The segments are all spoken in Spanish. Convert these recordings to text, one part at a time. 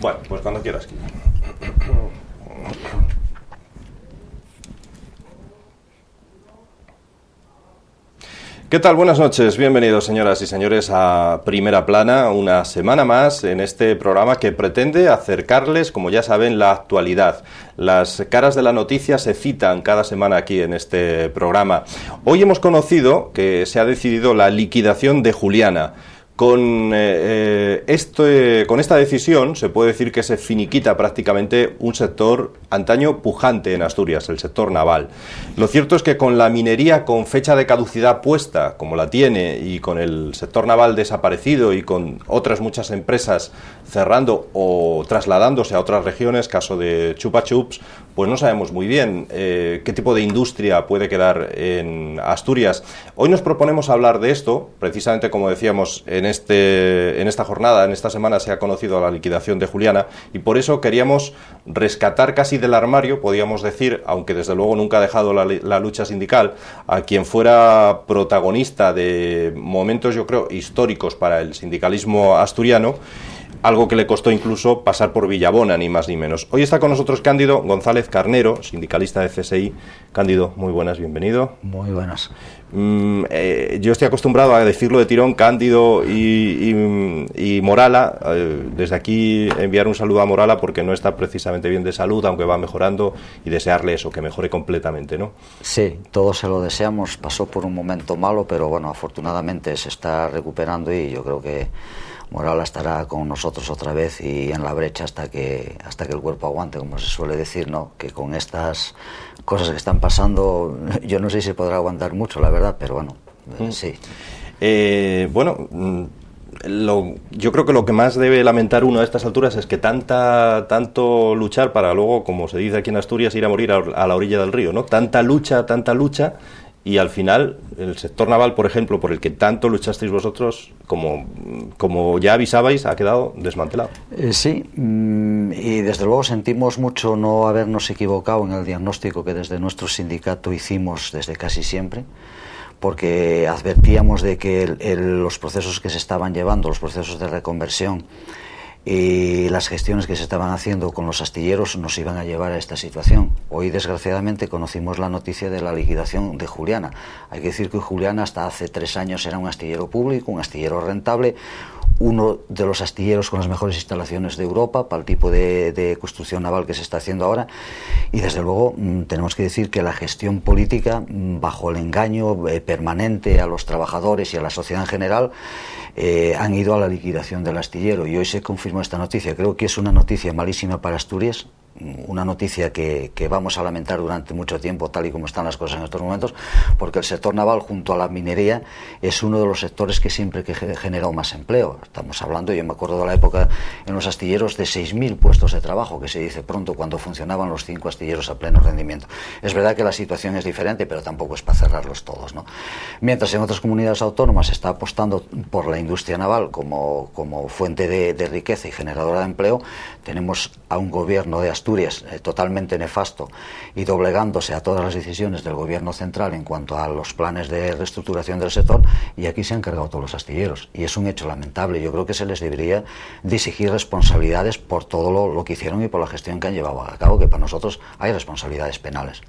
Bueno, pues cuando quieras. ¿Qué tal? Buenas noches, bienvenidos señoras y señores a Primera Plana, una semana más en este programa que pretende acercarles, como ya saben, la actualidad. Las caras de la noticia se citan cada semana aquí en este programa. Hoy hemos conocido que se ha decidido la liquidación de Juliana. Con esta decisión se puede decir que se finiquita prácticamente un sector antaño pujante en Asturias, el sector naval. Lo cierto es que con la minería con fecha de caducidad puesta, como la tiene, y con el sector naval desaparecido y con otras muchas empresas cerrando o trasladándose a otras regiones, caso de Chupa Chups, pues no sabemos muy bien qué tipo de industria puede quedar en Asturias. Hoy nos proponemos hablar de esto, precisamente como decíamos, en esta jornada, en esta semana se ha conocido la liquidación de Juliana y por eso queríamos rescatar casi del armario, podríamos decir, aunque desde luego nunca ha dejado la lucha sindical, a quien fuera protagonista de momentos, yo creo, históricos para el sindicalismo asturiano, algo que le costó incluso pasar por Villabona, ni más ni menos. Hoy está con nosotros Cándido González Carnero, sindicalista de CSI. Cándido, muy buenas, bienvenido. Muy buenas. Yo estoy acostumbrado a decirlo de tirón, Cándido y Morala. Desde aquí enviar un saludo a Morala porque no está precisamente bien de salud, aunque va mejorando, y desearle eso, que mejore completamente, ¿no? Sí, todos se lo deseamos. Pasó por un momento malo, pero bueno, afortunadamente se está recuperando y yo creo que Morala estará con nosotros otra vez y en la brecha hasta que el cuerpo aguante, como se suele decir, ¿no? Que con estas cosas que están pasando, yo no sé si podrá aguantar mucho, la verdad, pero bueno, sí. Yo creo que lo que más debe lamentar uno a estas alturas es que tanto luchar para luego, como se dice aquí en Asturias, ir a morir a la orilla del río, ¿no? Tanta lucha, y al final el sector naval, por ejemplo, por el que tanto luchasteis vosotros, como ya avisabais, ha quedado desmantelado. Sí, y desde luego sentimos mucho no habernos equivocado en el diagnóstico que desde nuestro sindicato hicimos desde casi siempre, porque advertíamos de que los procesos que se estaban llevando, los procesos de reconversión y las gestiones que se estaban haciendo con los astilleros nos iban a llevar a esta situación. Hoy, desgraciadamente, conocimos la noticia de la liquidación de Juliana. Hay que decir que Juliana hasta hace 3 años era un astillero público, un astillero rentable, uno de los astilleros con las mejores instalaciones de Europa para el tipo de construcción naval que se está haciendo ahora, y desde luego tenemos que decir que la gestión política, bajo el engaño permanente a los trabajadores y a la sociedad en general, han ido a la liquidación del astillero, y hoy se confirmó esta noticia. Creo que es una noticia malísima para Asturias, una noticia que vamos a lamentar durante mucho tiempo, tal y como están las cosas en estos momentos, porque el sector naval, junto a la minería, es uno de los sectores que siempre generó más empleo. Estamos hablando, yo me acuerdo de la época en los astilleros, de 6.000 puestos de trabajo, que se dice pronto, cuando funcionaban los 5 astilleros a pleno rendimiento. Es verdad que la situación es diferente, pero tampoco es para cerrarlos todos, ¿no? Mientras en otras comunidades autónomas se está apostando por la industria naval como fuente de riqueza y generadora de empleo, tenemos a un gobierno de Asturias totalmente nefasto y doblegándose a todas las decisiones del gobierno central en cuanto a los planes de reestructuración del sector, y aquí se han cargado todos los astilleros, y es un hecho lamentable. Yo creo que se les debería de exigir responsabilidades por todo lo que hicieron y por la gestión que han llevado a cabo, que para nosotros hay responsabilidades penales.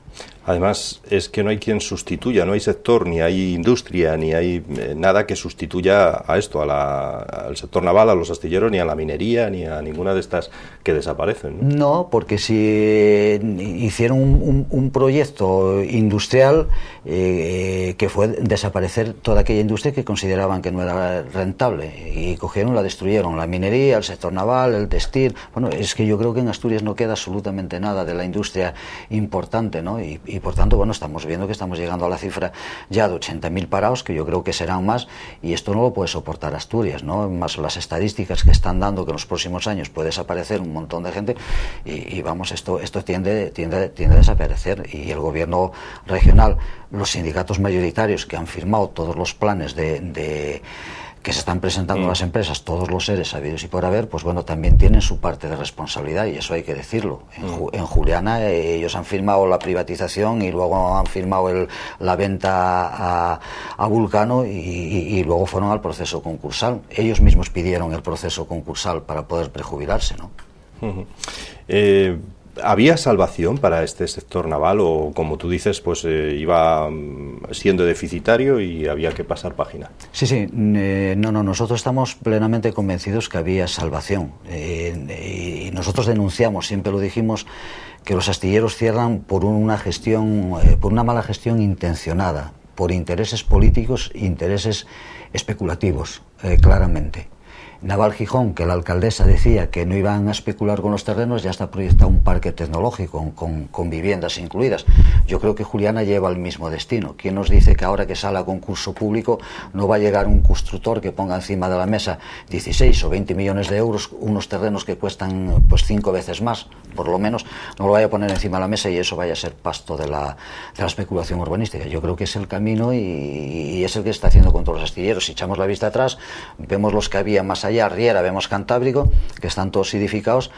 Además, es que no hay quien sustituya, no hay sector, ni hay industria, ni hay nada que sustituya a esto, al sector naval, a los astilleros, ni a la minería, ni a ninguna de estas que desaparecen, ¿no? No, porque si hicieron un proyecto industrial que fue desaparecer toda aquella industria que consideraban que no era rentable, y cogieron, la destruyeron, la minería, el sector naval, el textil. Bueno, es que yo creo que en Asturias no queda absolutamente nada de la industria importante, ¿no? Y por tanto, bueno, estamos viendo que estamos llegando a la cifra ya de 80.000 parados, que yo creo que serán más, y esto no lo puede soportar Asturias, ¿no? Más las estadísticas que están dando que en los próximos años puede desaparecer un montón de gente, y vamos, esto tiende a desaparecer. Y el gobierno regional, los sindicatos mayoritarios que han firmado todos los planes que se están presentando a las empresas, todos los seres sabidos y por haber, pues bueno, también tienen su parte de responsabilidad, y eso hay que decirlo. En Juliana ellos han firmado la privatización y luego han firmado la venta a Vulcano, y luego fueron al proceso concursal. Ellos mismos pidieron el proceso concursal para poder prejubilarse, ¿no? ¿Había salvación para este sector naval o, como tú dices, pues iba siendo deficitario y había que pasar página? Sí, nosotros estamos plenamente convencidos que había salvación. Y nosotros denunciamos, siempre lo dijimos, que los astilleros cierran por una mala gestión intencionada, por intereses políticos e intereses especulativos, claramente. Naval Gijón, que la alcaldesa decía que no iban a especular con los terrenos, ya está proyectado un parque tecnológico con viviendas incluidas. Yo creo que Juliana lleva el mismo destino. ¿Quién nos dice que ahora que sale a concurso público no va a llegar un constructor que ponga encima de la mesa 16 o 20 millones de euros, unos terrenos que cuestan pues 5 veces más, por lo menos, no lo vaya a poner encima de la mesa y eso vaya a ser pasto de la especulación urbanística? Yo creo que es el camino y es el que está haciendo con todos los astilleros. Si echamos la vista atrás, vemos los que había más allá, Riera, vemos Cantábrico, que están todos edificados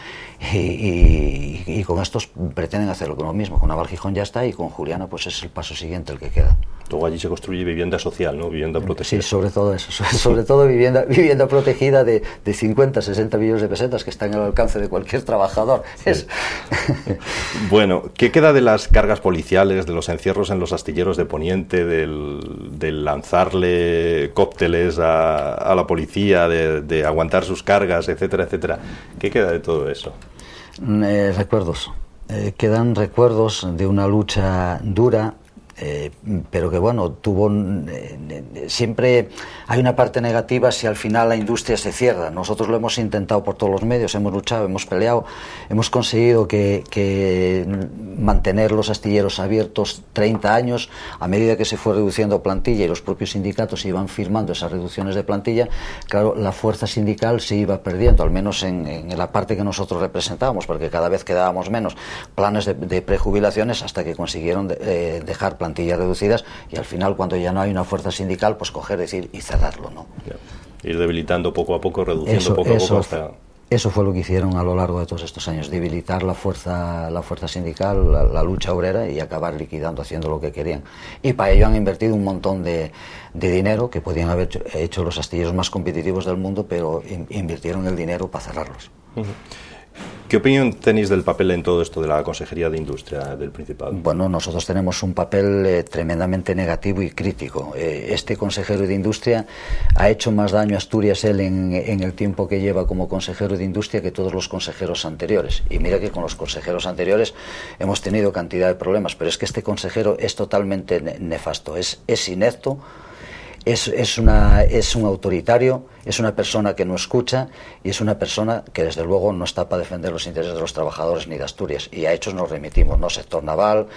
y con estos pretenden hacer lo mismo. Con Naval Gijón ya está y con Juliana pues es el paso siguiente el que queda. Luego allí se construye vivienda social, ¿no? Vivienda protegida. Sí, sobre todo eso, sobre todo vivienda protegida de 50, 60 millones de pesetas que están al alcance de cualquier trabajador. Sí. Bueno, ¿qué queda de las cargas policiales, de los encierros en los astilleros de Poniente, del lanzarle cócteles a la policía, de aguantar sus cargas, etcétera, etcétera? ¿Qué queda de todo eso? Recuerdos. Quedan recuerdos de una lucha dura, pero que bueno, siempre hay una parte negativa si al final la industria se cierra. Nosotros lo hemos intentado por todos los medios, hemos luchado, hemos peleado, hemos conseguido que mantener los astilleros abiertos 30 años, a medida que se fue reduciendo plantilla y los propios sindicatos iban firmando esas reducciones de plantilla, claro, la fuerza sindical se iba perdiendo, al menos en la parte que nosotros representábamos, porque cada vez quedábamos menos planes de prejubilaciones hasta que consiguieron dejar plantillas reducidas y al final, cuando ya no hay una fuerza sindical, pues coger, decir y cerrarlo, ¿no? Ir debilitando poco a poco, reduciendo poco a poco hasta... Eso fue lo que hicieron a lo largo de todos estos años, debilitar la fuerza sindical, la lucha obrera y acabar liquidando, haciendo lo que querían. Y para ello han invertido un montón de dinero que podían haber hecho los astilleros más competitivos del mundo, pero invirtieron el dinero para cerrarlos. ¿Qué opinión tenéis del papel en todo esto de la Consejería de Industria del Principado? Bueno, nosotros tenemos un papel tremendamente negativo y crítico. Este consejero de Industria ha hecho más daño a Asturias él en el tiempo que lleva como consejero de Industria que todos los consejeros anteriores. Y mira que con los consejeros anteriores hemos tenido cantidad de problemas, pero es que este consejero es totalmente nefasto, es inepto. Es un autoritario, es una persona que no escucha y es una persona que desde luego no está para defender los intereses de los trabajadores ni de Asturias. Y a hechos nos remitimos, ¿no? Sector naval,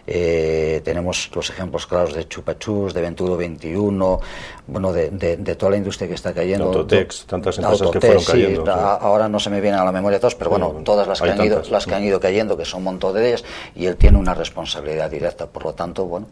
tenemos los ejemplos claros de Chupachus, de Venturo 21, bueno, de toda la industria que está cayendo. Autotex, tantas empresas que fueron cayendo. Sí. Ahora no se me vienen a la memoria todos, pero bueno, todas las que han ido cayendo, que son un montón de ellas, y él tiene una responsabilidad directa. Por lo tanto, bueno,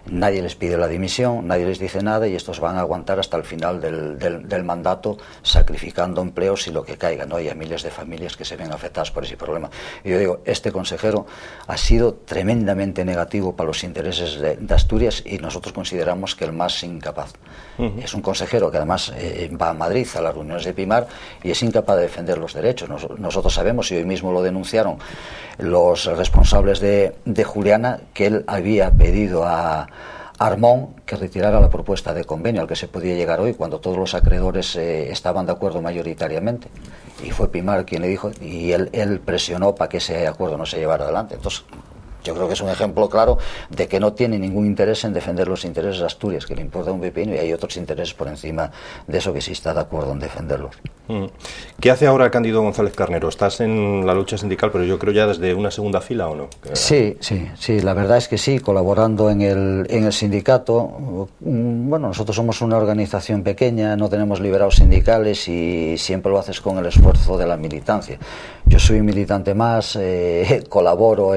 nadie les pide la dimisión, nadie les dice nada y estos van a aguantar hasta el final del mandato, sacrificando empleos y lo que caiga, ¿no? Y a miles de familias que se ven afectadas por ese problema. Y yo digo, este consejero ha sido tremendamente negativo para los intereses de Asturias y nosotros consideramos que el más incapaz. Es un consejero que además va a Madrid a las reuniones de Pimar y es incapaz de defender los derechos. Nosotros sabemos, y hoy mismo lo denunciaron los responsables de Juliana, que él había pedido a Armón que retirara la propuesta de convenio al que se podía llegar hoy cuando todos los acreedores estaban de acuerdo mayoritariamente, y fue Pimar quien le dijo, y él presionó para que ese acuerdo no se llevara adelante. Entonces yo creo que es un ejemplo claro de que no tiene ningún interés en defender los intereses de Asturias, que le importa un pepino, y hay otros intereses por encima de eso que sí está de acuerdo en defenderlos. ¿Qué hace ahora Cándido González Carnero? Estás en la lucha sindical, pero yo creo ya desde una segunda fila, ¿o no? Sí, la verdad es que sí, colaborando en el sindicato. Bueno, nosotros somos una organización pequeña, no tenemos liberados sindicales y siempre lo haces con el esfuerzo de la militancia. Yo soy un militante más, colaboro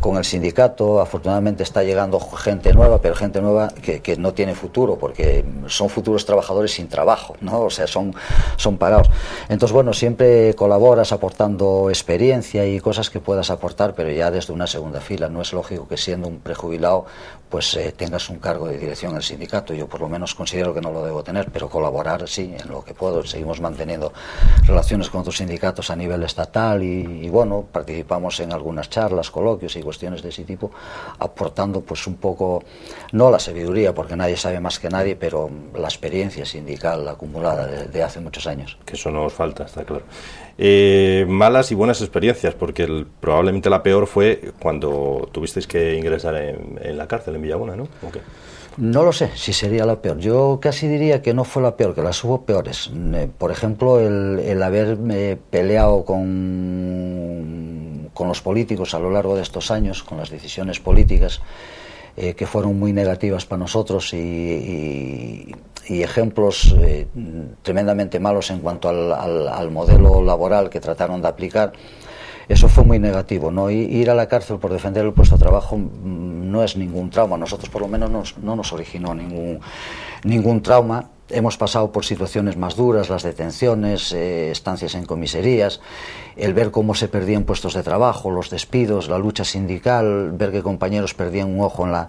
con el sindicato, afortunadamente está llegando gente nueva, pero gente nueva que no tiene futuro, porque son futuros trabajadores sin trabajo, ¿no? O sea, son parados. Entonces, bueno, siempre colaboras aportando experiencia y cosas que puedas aportar, pero ya desde una segunda fila. No es lógico que siendo un prejubilado pues tengas un cargo de dirección en el sindicato. Yo por lo menos considero que no lo debo tener, pero colaborar sí, en lo que puedo. Seguimos manteniendo relaciones con otros sindicatos a nivel estatal y bueno, participamos en algunas charlas, coloquios y cuestiones de ese tipo, aportando pues un poco, no la sabiduría, porque nadie sabe más que nadie, pero la experiencia sindical acumulada de hace muchos años. Que eso no os falta, está claro. Malas y buenas experiencias, porque probablemente la peor fue cuando tuvisteis que ingresar en la cárcel en Villabona, ¿no? ¿O qué? No lo sé si sería la peor. Yo casi diría que no fue la peor, que las hubo peores. Por ejemplo, el haber peleado con los políticos a lo largo de estos años, con las decisiones políticas que fueron muy negativas para nosotros y ejemplos tremendamente malos en cuanto al modelo laboral que trataron de aplicar. Eso fue muy negativo, ¿no? Ir a la cárcel por defender el puesto de trabajo no es ningún trauma. Nosotros por lo menos no nos originó ningún trauma. Hemos pasado por situaciones más duras, las detenciones, estancias en comisarías, el ver cómo se perdían puestos de trabajo, los despidos, la lucha sindical, ver que compañeros perdían un ojo en la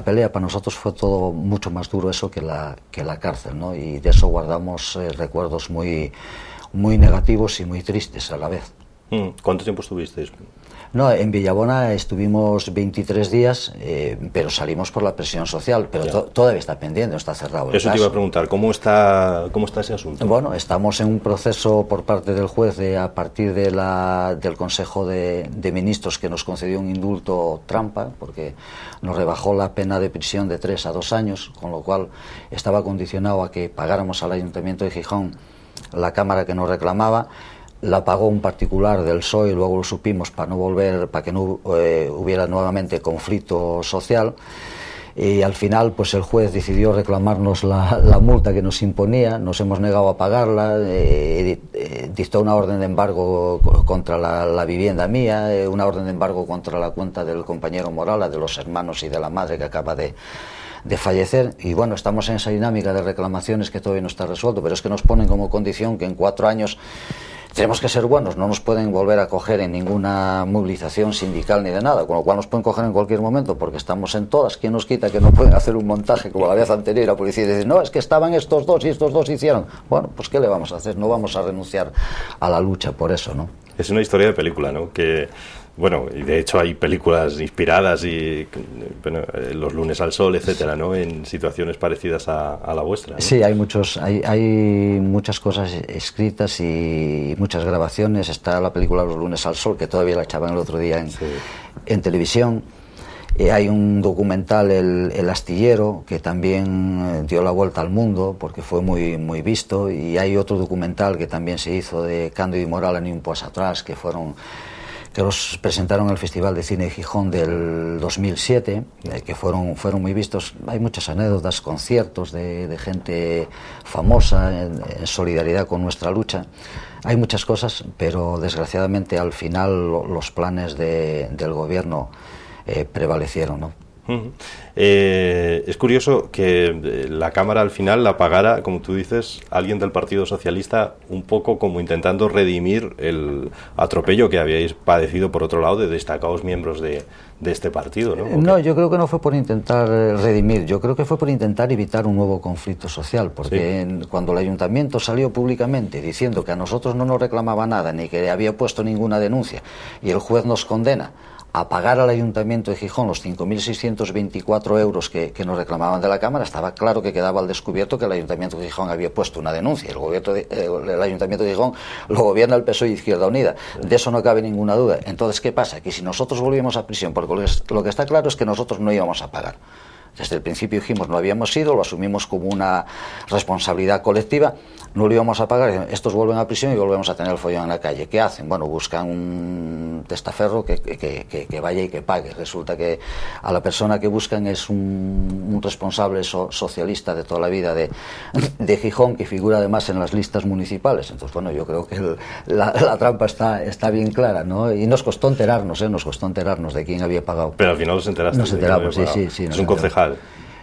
pelea. Para nosotros fue todo mucho más duro eso que la cárcel, ¿no? Y de eso guardamos recuerdos muy negativos y muy tristes a la vez. ¿Cuánto tiempo estuvisteis? No, en Villabona estuvimos 23 días, pero salimos por la presión social, pero todavía está pendiente, no está cerrado el Eso caso. te iba a preguntar, ¿cómo está ese asunto? Bueno, estamos en un proceso por parte del juez a partir del Consejo de Ministros, que nos concedió un indulto trampa, porque nos rebajó la pena de prisión de 3 a 2 años, con lo cual estaba condicionado a que pagáramos al Ayuntamiento de Gijón la cámara que nos reclamaba. La pagó un particular del PSOE, luego lo supimos para que no hubiera nuevamente conflicto social, y al final pues el juez decidió reclamarnos la multa que nos imponía. Nos hemos negado a pagarla, dictó una orden de embargo contra la vivienda mía, una orden de embargo contra la cuenta del compañero Morala, de los hermanos y de la madre que acaba de fallecer, y bueno, estamos en esa dinámica de reclamaciones que todavía no está resuelto, pero es que nos ponen como condición que en 4 años tenemos que ser buenos, no nos pueden volver a coger en ninguna movilización sindical ni de nada, con lo cual nos pueden coger en cualquier momento porque estamos en todas. ¿Quién nos quita que no pueden hacer un montaje como la vez anterior? La policía dice, no, es que estaban estos dos y estos dos hicieron. Bueno, pues ¿qué le vamos a hacer? No vamos a renunciar a la lucha por eso, ¿no? Es una historia de película, ¿no? Que, bueno, y de hecho hay películas inspiradas y bueno, Los lunes al sol, etcétera, ¿no? En situaciones parecidas a la vuestra, ¿no? Sí, hay muchas cosas escritas y muchas grabaciones. Está la película Los lunes al sol, que todavía la echaban el otro día en televisión. Hay un documental, El astillero, que también dio la vuelta al mundo porque fue muy visto, y hay otro documental que también se hizo de Cándido y Morala, Ni un paso atrás, que los presentaron al Festival de Cine de Gijón del 2007, que fueron muy vistos. Hay muchas anécdotas, conciertos de gente famosa en solidaridad con nuestra lucha. Hay muchas cosas, pero desgraciadamente al final los planes del gobierno prevalecieron, ¿no? Es curioso que la Cámara al final la pagara, como tú dices, alguien del Partido Socialista, un poco como intentando redimir el atropello que habíais padecido por otro lado de destacados miembros de este partido, ¿no? No, yo creo que no fue por intentar redimir, yo creo que fue por intentar evitar un nuevo conflicto social, porque cuando el Ayuntamiento salió públicamente diciendo que a nosotros no nos reclamaba nada, ni que había puesto ninguna denuncia, y el juez nos condena a pagar al Ayuntamiento de Gijón los 5.624 euros que nos reclamaban de la Cámara, estaba claro que quedaba al descubierto que el Ayuntamiento de Gijón había puesto una denuncia. El Ayuntamiento de Gijón lo gobierna el PSOE y Izquierda Unida, de eso no cabe ninguna duda. Entonces, ¿qué pasa? Que si nosotros volvíamos a prisión, porque lo que está claro es que nosotros no íbamos a pagar. Desde el principio dijimos no habíamos ido, lo asumimos como una responsabilidad colectiva, no lo íbamos a pagar, estos vuelven a prisión y volvemos a tener el follón en la calle. ¿Qué hacen? Bueno, buscan un testaferro que vaya y que pague. Resulta que a la persona que buscan es un responsable socialista de toda la vida de Gijón, que figura además en las listas municipales. Entonces, bueno, yo creo que la trampa está bien clara, ¿no? Y nos costó enterarnos de quién había pagado. Pero al final os enteraste. Nos enteramos, sí. Es un concejal.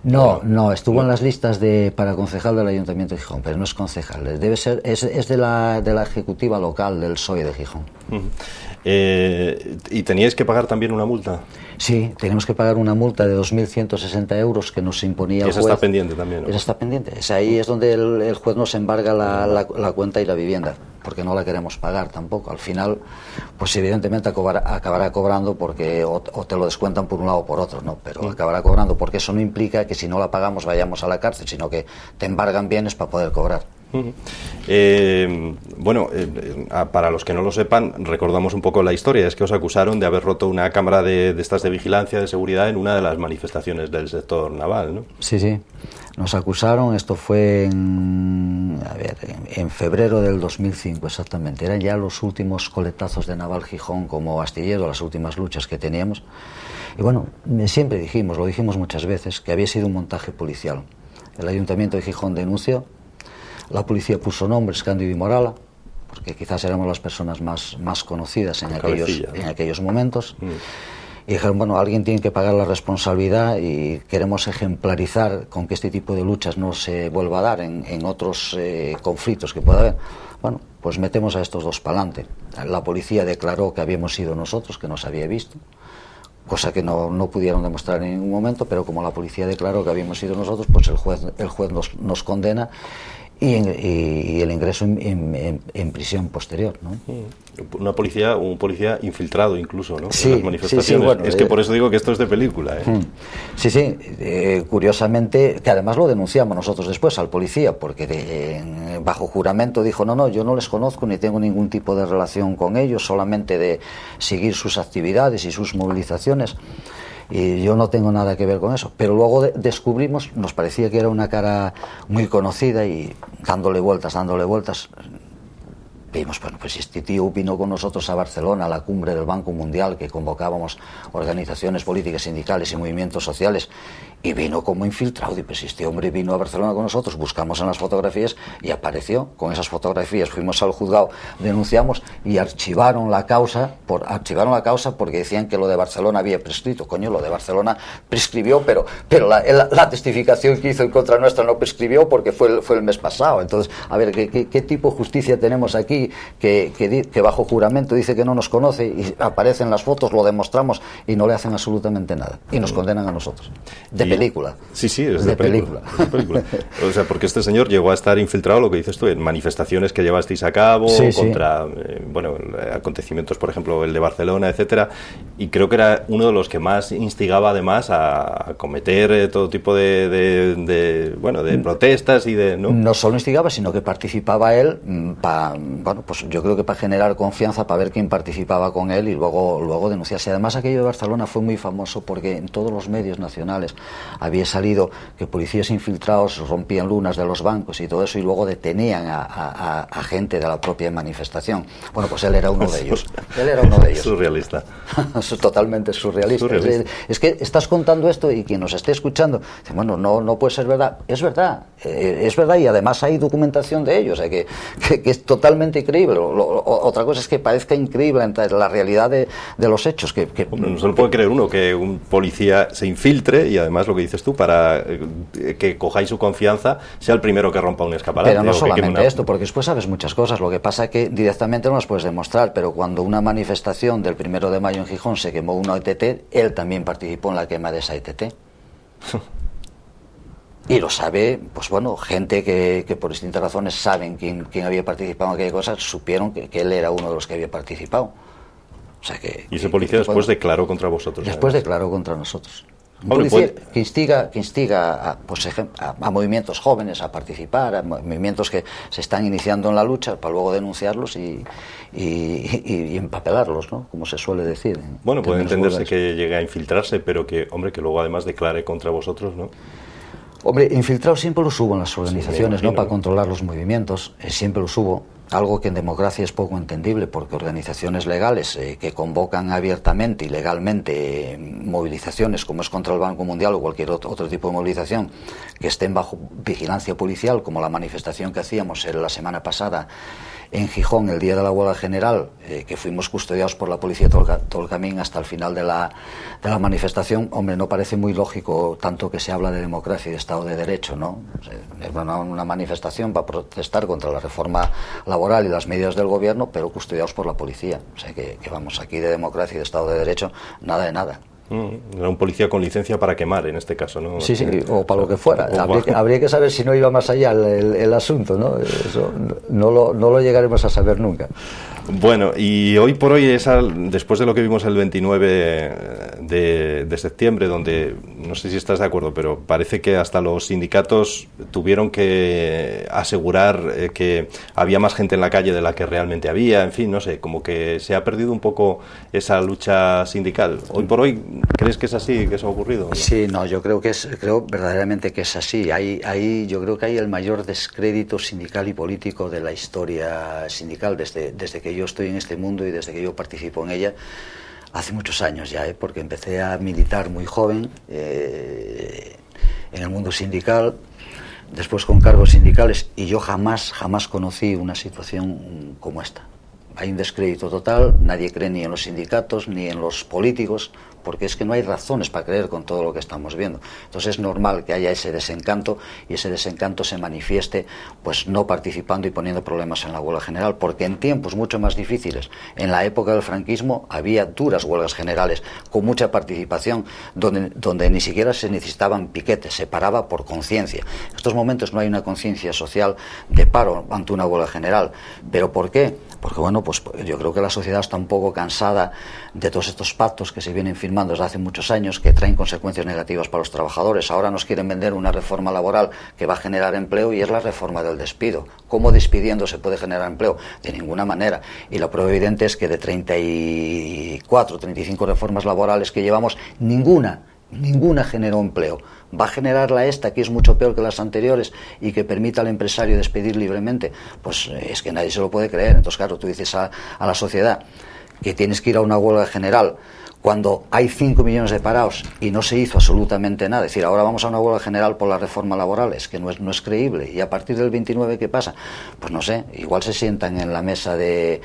No, estuvo en las listas para concejal del Ayuntamiento de Gijón, pero no es concejal, debe ser, es de la ejecutiva local del PSOE de Gijón. ¿Y teníais que pagar también una multa? Sí, tenemos que pagar una multa de 2.160 euros que nos imponía el juez. Esa está pendiente también, ¿no? Esa está pendiente, ahí es donde el juez nos embarga la cuenta y la vivienda. porque no la queremos pagar tampoco. Al final, pues evidentemente acabará cobrando porque o te lo descuentan por un lado o por otro, ¿no? Pero acabará cobrando, porque eso no implica que si no la pagamos vayamos a la cárcel, sino que te embargan bienes para poder cobrar. Para los que no lo sepan, recordamos un poco la historia. Es que os acusaron de haber roto una cámara de estas de vigilancia de seguridad en una de las manifestaciones del sector naval, ¿no? Sí, nos acusaron. Esto fue en febrero del 2005 exactamente. Eran ya los últimos coletazos de Naval Gijón como astillero, las últimas luchas que teníamos. Y bueno, siempre dijimos, lo dijimos muchas veces, que había sido un montaje policial. El Ayuntamiento de Gijón denunció. La policía puso nombres, Cándido y Morala, porque quizás éramos las personas más conocidas en aquellos momentos. Y dijeron, bueno, alguien tiene que pagar la responsabilidad y queremos ejemplarizar con que este tipo de luchas no se vuelva a dar en otros conflictos que pueda haber. Bueno, pues metemos a estos dos para adelante. La policía declaró que habíamos sido nosotros, que nos había visto, cosa que no pudieron demostrar en ningún momento, pero como la policía declaró que habíamos sido nosotros, pues el juez nos condena y el ingreso en prisión posterior, ¿no? Un policía infiltrado incluso, ¿no? Sí, en las manifestaciones. Sí, bueno, es que por eso digo que esto es de película, ¿eh? Sí, curiosamente, que además lo denunciamos nosotros después al policía, porque bajo juramento dijo, no, yo no les conozco ni tengo ningún tipo de relación con ellos, solamente de seguir sus actividades y sus movilizaciones. Y yo no tengo nada que ver con eso. Pero luego descubrimos, nos parecía que era una cara muy conocida y dándole vueltas, vimos, bueno, pues este tío vino con nosotros a Barcelona, a la cumbre del Banco Mundial, que convocábamos organizaciones políticas, sindicales y movimientos sociales, y vino como infiltrado. Y pues este hombre vino a Barcelona con nosotros, buscamos en las fotografías y apareció. Con esas fotografías fuimos al juzgado, denunciamos y archivaron la causa porque decían que lo de Barcelona había prescrito. Coño, lo de Barcelona prescribió, pero la testificación que hizo en contra nuestra no prescribió porque fue el mes pasado. Entonces, a ver, ¿qué tipo de justicia tenemos aquí que bajo juramento dice que no nos conoce y aparecen las fotos, lo demostramos y no le hacen absolutamente nada? Y nos condenan a nosotros. Película. Sí, es de película. O sea, porque este señor llegó a estar infiltrado, lo que dices tú, en manifestaciones que llevasteis a cabo contra acontecimientos, por ejemplo, el de Barcelona, etcétera, y creo que era uno de los que más instigaba además a cometer todo tipo de protestas y de... No solo instigaba, sino que participaba él pues yo creo que para generar confianza, para ver quién participaba con él y luego denunciarse. Además, aquello de Barcelona fue muy famoso porque en todos los medios nacionales había salido que policías infiltrados rompían lunas de los bancos y todo eso, y luego detenían a gente de la propia manifestación. Bueno, pues él era uno de ellos. Surrealista. Totalmente surrealista. Es que estás contando esto y quien nos esté escuchando dice, bueno, no puede ser verdad. Es verdad, y además hay documentación de ello, o sea que es totalmente creíble. Otra cosa es que parezca increíble entre la realidad de los hechos. No se lo puede creer uno que un policía se infiltre y además lo que dices tú, para que cojáis su confianza, sea el primero que rompa un escaparate. Pero no solamente esto, porque después sabes muchas cosas. Lo que pasa es que directamente no las puedes demostrar, pero cuando una manifestación del 1 de mayo en Gijón se quemó una ETT, él también participó en la quema de esa ETT. Y lo sabe, pues bueno, gente que por distintas razones saben quién había participado en aquella cosa, supieron que él era uno de los que había participado. O sea y ese policía después declaró contra vosotros. Después declaró contra nosotros. Un policía que instiga a movimientos jóvenes a participar, a movimientos que se están iniciando en la lucha, para luego denunciarlos y empapelarlos, ¿no? Como se suele decir. Bueno, puede entenderse que llegue a infiltrarse, pero que luego además declare contra vosotros, ¿no? Hombre, infiltrados siempre los hubo en las organizaciones, ¿no? Para controlar los movimientos, siempre los hubo. Algo que en democracia es poco entendible, porque organizaciones legales que convocan abiertamente y legalmente movilizaciones, como es contra el Banco Mundial o cualquier otro tipo de movilización, que estén bajo vigilancia policial, como la manifestación que hacíamos la semana pasada en Gijón, el día de la huelga general, que fuimos custodiados por la policía todo el camino hasta el final de la manifestación. Hombre, no parece muy lógico tanto que se habla de democracia y de Estado de Derecho, ¿no? Es una manifestación para protestar contra la reforma laboral y las medidas del gobierno, pero custodiados por la policía. O sea que vamos, aquí de democracia y de Estado de Derecho, nada de nada. Era un policía con licencia para quemar, en este caso, ¿no? Sí, o para lo que fuera. Habría que saber si no iba más allá el asunto, ¿no? Eso no lo llegaremos a saber nunca. Bueno, y hoy por hoy, después de lo que vimos el 29 de septiembre, donde, no sé si estás de acuerdo, pero parece que hasta los sindicatos tuvieron que asegurar que había más gente en la calle de la que realmente había, en fin, no sé, como que se ha perdido un poco esa lucha sindical. Hoy por hoy, ¿crees que es así, que eso ha ocurrido? Sí, no, yo creo verdaderamente que es así. Yo creo que hay el mayor descrédito sindical y político de la historia sindical desde que yo estoy en este mundo y desde que yo participo en ella, hace muchos años ya, porque empecé a militar muy joven en el mundo sindical, después con cargos sindicales, y yo jamás conocí una situación como esta. Hay un descrédito total, nadie cree ni en los sindicatos ni en los políticos, porque es que no hay razones para creer con todo lo que estamos viendo. Entonces es normal que haya ese desencanto, y ese desencanto se manifieste pues no participando y poniendo problemas en la huelga general, porque en tiempos mucho más difíciles, en la época del franquismo, había duras huelgas generales con mucha participación, donde ni siquiera se necesitaban piquetes, se paraba por conciencia. En estos momentos no hay una conciencia social de paro ante una huelga general. ¿Pero por qué? Porque bueno, pues yo creo que la sociedad está un poco cansada de todos estos pactos que se vienen firmando desde hace muchos años, que traen consecuencias negativas para los trabajadores. Ahora nos quieren vender una reforma laboral que va a generar empleo, y es la reforma del despido. ¿Cómo despidiendo se puede generar empleo? De ninguna manera. Y la prueba evidente es que de 34, 35 reformas laborales que llevamos, ninguna generó empleo. ¿Va a generarla esta, que es mucho peor que las anteriores y que permita al empresario despedir libremente? Pues es que nadie se lo puede creer. Entonces, claro, tú dices a la sociedad que tienes que ir a una huelga general cuando hay 5 millones de parados y no se hizo absolutamente nada. Es decir, ahora vamos a una huelga general por la reforma laboral, es que no es creíble. Y a partir del 29, ¿qué pasa? Pues no sé, igual se sientan en la mesa del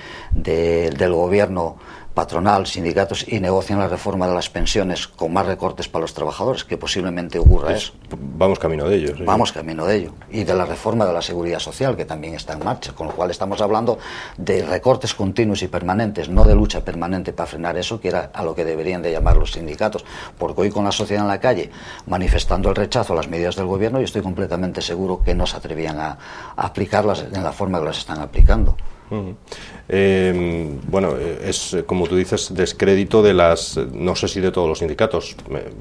gobierno patronal, sindicatos, y negocian la reforma de las pensiones con más recortes para los trabajadores, que posiblemente ocurra eso. Vamos camino de ello. Sí. Vamos camino de ello. Y de la reforma de la seguridad social, que también está en marcha, con lo cual estamos hablando de recortes continuos y permanentes, no de lucha permanente para frenar eso, que era a lo que deberían de llamar los sindicatos. Porque hoy, con la sociedad en la calle manifestando el rechazo a las medidas del gobierno, yo estoy completamente seguro que no se atrevían a aplicarlas en la forma que las están aplicando. Bueno, es, como tú dices, descrédito de no sé si de todos los sindicatos.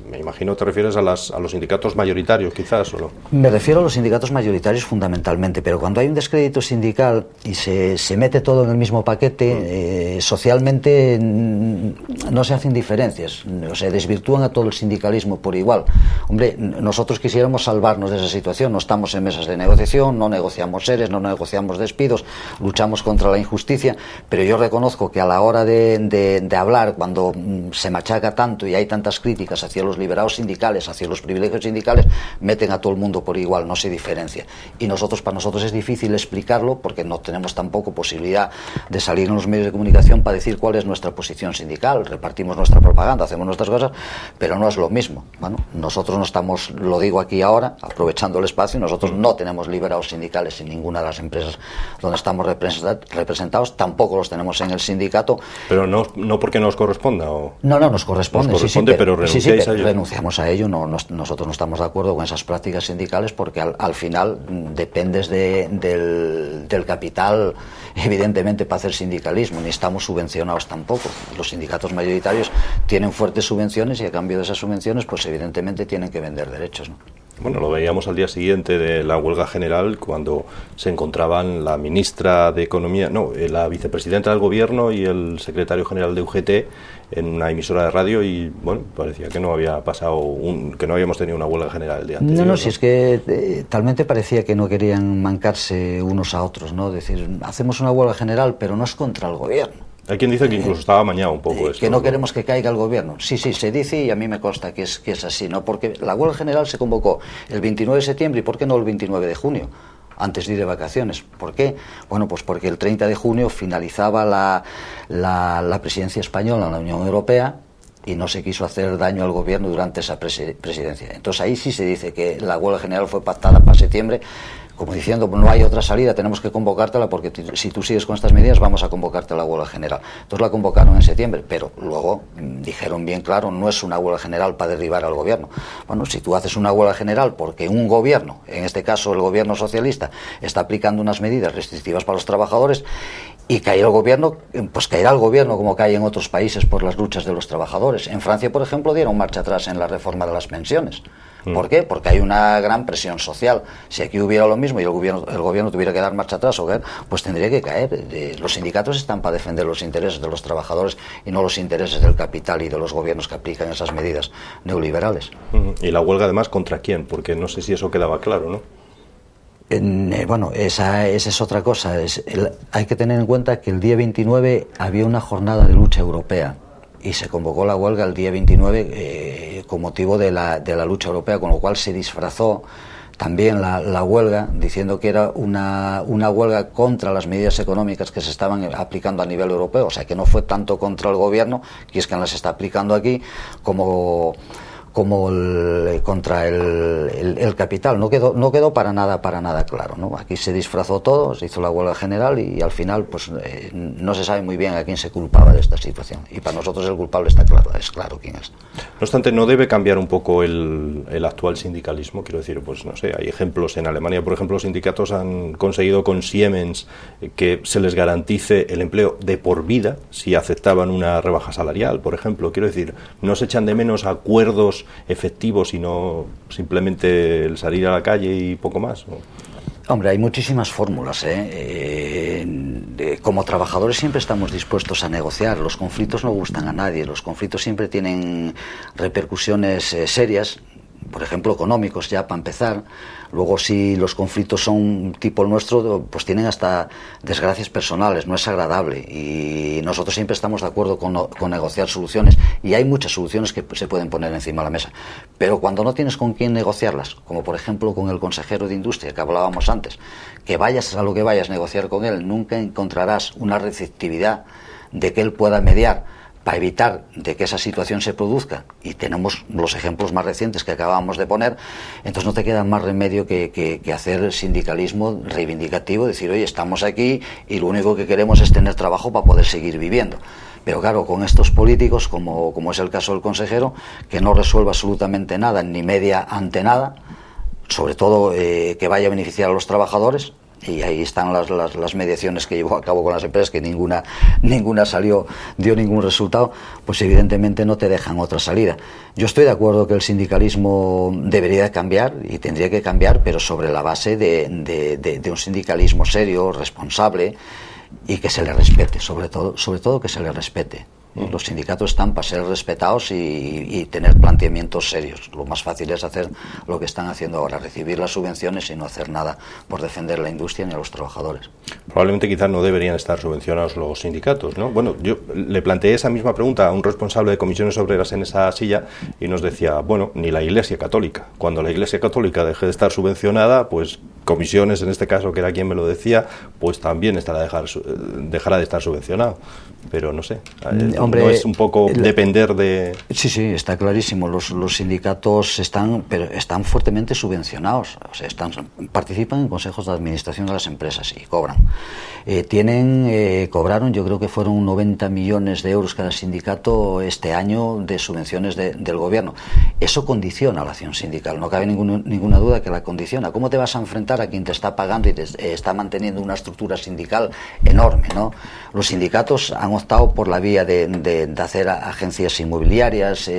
Me imagino te refieres a los sindicatos mayoritarios, quizás, ¿o no? Me refiero a los sindicatos mayoritarios fundamentalmente, pero cuando hay un descrédito sindical y se mete todo en el mismo paquete, socialmente no se hacen diferencias, o se desvirtúan a todo el sindicalismo por igual. Hombre, nosotros quisiéramos salvarnos de esa situación, no estamos en mesas de negociación, no negociamos ERES, no negociamos despidos, luchamos contra la injusticia, pero yo reconozco que a la hora de hablar, cuando se machaca tanto y hay tantas críticas hacia los liberados sindicales, hacia los privilegios sindicales, meten a todo el mundo por igual, no se diferencia. Y para nosotros es difícil explicarlo, porque no tenemos tampoco posibilidad de salir en los medios de comunicación para decir cuál es nuestra posición sindical. Repartimos nuestra propaganda, hacemos nuestras cosas, pero no es lo mismo. Bueno, nosotros no estamos, lo digo aquí ahora, aprovechando el espacio, nosotros no tenemos liberados sindicales en ninguna de las empresas donde estamos representados, tampoco los tenemos en el sindicato. Pero no porque nos corresponda. No nos corresponde. Nos corresponde, sí, pero renunciáis a ello. Renunciamos a ello. Nosotros no estamos de acuerdo con esas prácticas sindicales, porque al final dependes del capital, evidentemente, para hacer sindicalismo. Ni estamos subvencionados tampoco. Los sindicatos mayoritarios tienen fuertes subvenciones, y a cambio de esas subvenciones, pues evidentemente tienen que vender derechos, ¿no? Bueno, lo veíamos al día siguiente de la huelga general, cuando se encontraban la ministra de Economía, la vicepresidenta del Gobierno y el secretario general de UGT en una emisora de radio, y bueno, parecía que no había que no habíamos tenido una huelga general el día anterior. No, si es que talmente parecía que no querían mancarse unos a otros, ¿no? Decir, hacemos una huelga general, pero no es contra el Gobierno. Hay quien dice que incluso estaba amañado un poco eso. Que no queremos que caiga el gobierno. Sí, se dice, y a mí me consta que es así, ¿no? Porque la huelga general se convocó el 29 de septiembre, ¿y por qué no el 29 de junio? Antes de ir de vacaciones. ¿Por qué? Bueno, pues porque el 30 de junio finalizaba la presidencia española en la Unión Europea, y no se quiso hacer daño al gobierno durante esa presidencia. Entonces ahí sí se dice que la huelga general fue pactada para septiembre, como diciendo, no hay otra salida, tenemos que convocártela porque si tú sigues con estas medidas vamos a convocarte la huelga general. Entonces la convocaron en septiembre, pero luego dijeron bien claro, no es una huelga general para derribar al gobierno. Bueno, si tú haces una huelga general porque un gobierno, en este caso el gobierno socialista, está aplicando unas medidas restrictivas para los trabajadores y cae el gobierno, pues caerá el gobierno como cae en otros países por las luchas de los trabajadores. En Francia, por ejemplo, dieron marcha atrás en la reforma de las pensiones. ¿Por qué? Porque hay una gran presión social. Si aquí hubiera lo mismo y el gobierno tuviera que dar marcha atrás, pues tendría que caer. Los sindicatos están para defender los intereses de los trabajadores y no los intereses del capital y de los gobiernos que aplican esas medidas neoliberales. ¿Y la huelga además contra quién? Porque no sé si eso quedaba claro, ¿no? Bueno, esa es otra cosa. Hay que tener en cuenta que el día 29 había una jornada de lucha europea y se convocó la huelga el día 29 con motivo de la lucha europea, con lo cual se disfrazó también la huelga diciendo que era una huelga contra las medidas económicas que se estaban aplicando a nivel europeo. O sea, que no fue tanto contra el gobierno, que es quien las está aplicando aquí, como contra el capital. No quedó para nada claro, ¿no? Aquí se disfrazó todo, se hizo la huelga general y al final pues no se sabe muy bien a quién se culpaba de esta situación, y para nosotros el culpable está claro, es claro quién es. No obstante, ¿no debe cambiar un poco el actual sindicalismo? Quiero decir, pues no sé, hay ejemplos en Alemania, por ejemplo, los sindicatos han conseguido con Siemens que se les garantice el empleo de por vida si aceptaban una rebaja salarial, por ejemplo. Quiero decir, no se echan de menos acuerdos efectivos y no simplemente el salir a la calle y poco más, ¿no? Hombre, hay muchísimas fórmulas, como trabajadores siempre estamos dispuestos a negociar. Los conflictos no gustan a nadie, los conflictos siempre tienen repercusiones serias, por ejemplo económicos, ya para empezar. Luego, si los conflictos son tipo el nuestro, pues tienen hasta desgracias personales, no es agradable, y nosotros siempre estamos de acuerdo con negociar soluciones, y hay muchas soluciones que se pueden poner encima de la mesa, pero cuando no tienes con quién negociarlas, como por ejemplo con el consejero de Industria que hablábamos antes, que vayas a lo que vayas a negociar con él, nunca encontrarás una receptividad de que él pueda mediar para evitar de que esa situación se produzca, y tenemos los ejemplos más recientes que acabamos de poner. Entonces no te queda más remedio que hacer sindicalismo reivindicativo, decir, oye, estamos aquí y lo único que queremos es tener trabajo para poder seguir viviendo. Pero claro, con estos políticos, como es el caso del consejero, que no resuelve absolutamente nada, ni media ante nada, sobre todo que vaya a beneficiar a los trabajadores. Y ahí están las mediaciones que llevó a cabo con las empresas, que ninguna dio ningún resultado, pues evidentemente no te dejan otra salida. Yo estoy de acuerdo que el sindicalismo debería cambiar y tendría que cambiar, pero sobre la base de un sindicalismo serio, responsable, y que se le respete, sobre todo que se le respete. Los sindicatos están para ser respetados y tener planteamientos serios. Lo más fácil es hacer lo que están haciendo ahora, recibir las subvenciones y no hacer nada por defender la industria ni a los trabajadores. Probablemente quizás no deberían estar subvencionados los sindicatos, ¿no? Bueno, yo le planteé esa misma pregunta a un responsable de comisiones obreras en esa silla y nos decía, bueno, ni la Iglesia Católica. Cuando la Iglesia Católica deje de estar subvencionada, pues comisiones, en este caso, que era quien me lo decía, pues también dejará de estar subvencionado. Pero no sé, hombre, no es un poco depender de... Sí, está clarísimo. Los sindicatos están fuertemente subvencionados, o sea, participan en consejos de administración de las empresas y cobran. Cobraron, yo creo que fueron 90 millones de euros cada sindicato este año de subvenciones del gobierno. Eso condiciona la acción sindical, no cabe ninguna duda que la condiciona. ¿Cómo te vas a enfrentar a quien te está pagando y te está manteniendo una estructura sindical enorme, ¿no? Los sindicatos han optado por la vía de hacer agencias inmobiliarias,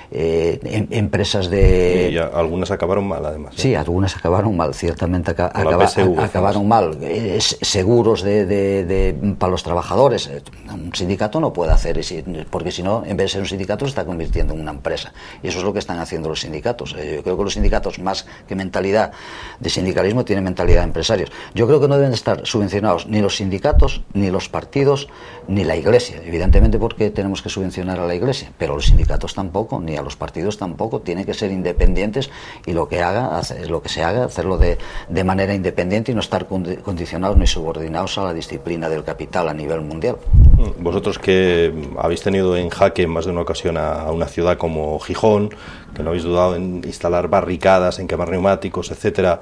empresas de... Y algunas acabaron mal, además. Sí, algunas acabaron mal, ciertamente acabaron mal. Seguros para los trabajadores. Un sindicato no puede hacer eso, porque si no, en vez de ser un sindicato, se está convirtiendo en una empresa. Y eso es lo que están haciendo los sindicatos. Yo creo que los sindicatos, más que mentalidad de sindicalismo, tienen mentalidad de empresarios. Yo creo que no deben estar subvencionados ni los sindicatos, ni los partidos, ni la Iglesia. Evidentemente, porque tenemos que subvencionar a la Iglesia, pero los sindicatos tampoco, ni a los partidos tampoco. Tienen que ser independientes y lo que se haga, hacerlo de manera independiente y no estar condicionados ni subordinados a la disciplina del capital a nivel mundial. Vosotros, que habéis tenido en jaque en más de una ocasión a una ciudad como Gijón, que no habéis dudado en instalar barricadas, en quemar neumáticos, etcétera.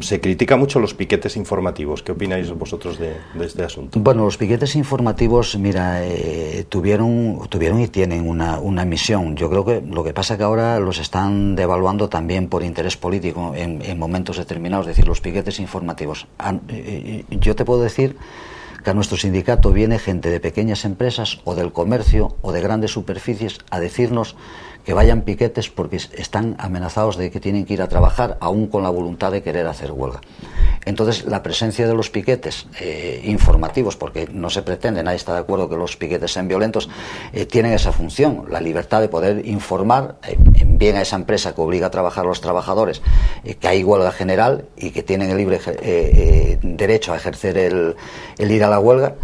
Se critica mucho los piquetes informativos. ¿Qué opináis vosotros de este asunto? Bueno, los piquetes informativos, mira, tuvieron y tienen una misión. Yo creo que lo que pasa es que ahora los están devaluando también por interés político en momentos determinados. Es decir, los piquetes informativos. Yo te puedo decir que a nuestro sindicato viene gente de pequeñas empresas o del comercio o de grandes superficies a decirnos que vayan piquetes porque están amenazados de que tienen que ir a trabajar aún con la voluntad de querer hacer huelga. Entonces, la presencia de los piquetes informativos, porque no se pretende, nadie está de acuerdo que los piquetes sean violentos, tienen esa función, la libertad de poder informar bien a esa empresa que obliga a trabajar a los trabajadores que hay huelga general y que tienen el libre derecho a ejercer el ir a la huelga.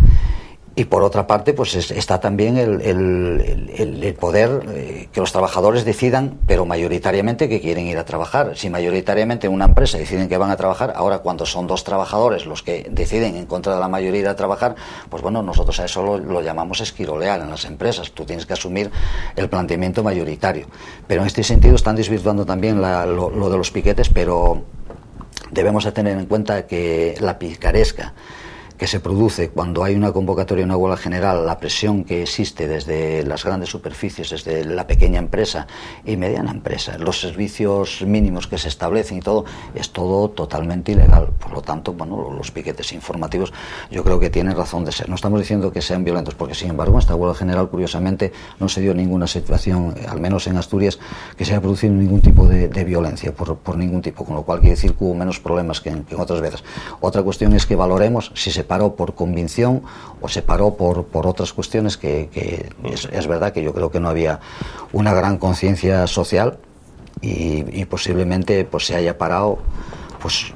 Y por otra parte, pues está también el poder que los trabajadores decidan, pero mayoritariamente que quieren ir a trabajar. Si mayoritariamente en una empresa deciden que van a trabajar, ahora cuando son dos trabajadores los que deciden en contra de la mayoría ir a trabajar, pues bueno, nosotros a eso lo llamamos esquirolear en las empresas. Tú tienes que asumir el planteamiento mayoritario. Pero en este sentido están desvirtuando también lo de los piquetes, pero debemos de tener en cuenta que la picaresca que se produce cuando hay una convocatoria, una huelga general, la presión que existe desde las grandes superficies, desde la pequeña empresa y mediana empresa, los servicios mínimos que se establecen y todo, es todo totalmente ilegal. Por lo tanto, bueno, los piquetes informativos yo creo que tienen razón de ser. No estamos diciendo que sean violentos, porque sin embargo en esta huelga general, curiosamente, no se dio ninguna situación, al menos en Asturias, que se haya producido ningún tipo de violencia, por ningún tipo, con lo cual quiere decir que hubo menos problemas que en otras veces. Otra cuestión es que valoremos si se paró por convicción o se paró por otras cuestiones que es verdad que yo creo que no había una gran conciencia social y posiblemente pues se haya parado pues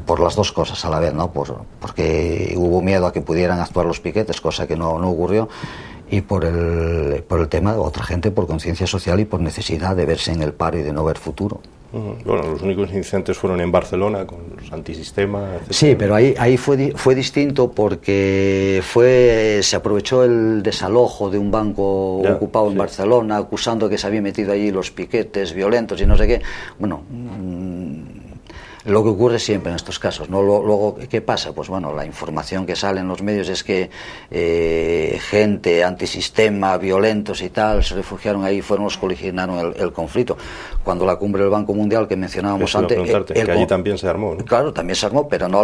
por las dos cosas a la vez, ¿no? Porque hubo miedo a que pudieran actuar los piquetes, cosa que no ocurrió, y por el tema de otra gente por conciencia social y por necesidad de verse en el paro y de no ver futuro. Bueno, los únicos incidentes fueron en Barcelona con los antisistemas, etc. Sí, pero ahí fue distinto porque se aprovechó el desalojo de un banco ocupado en Barcelona, acusando que se habían metido allí los piquetes violentos y no sé qué. Bueno, lo que ocurre siempre en estos casos, ¿no? Luego, ¿qué pasa? Pues bueno, la información que sale en los medios es que gente antisistema, violentos y tal, se refugiaron ahí y fueron los que originaron el conflicto. Cuando la cumbre del Banco Mundial que mencionábamos antes... que allí también se armó, ¿no? Claro, también se armó, pero no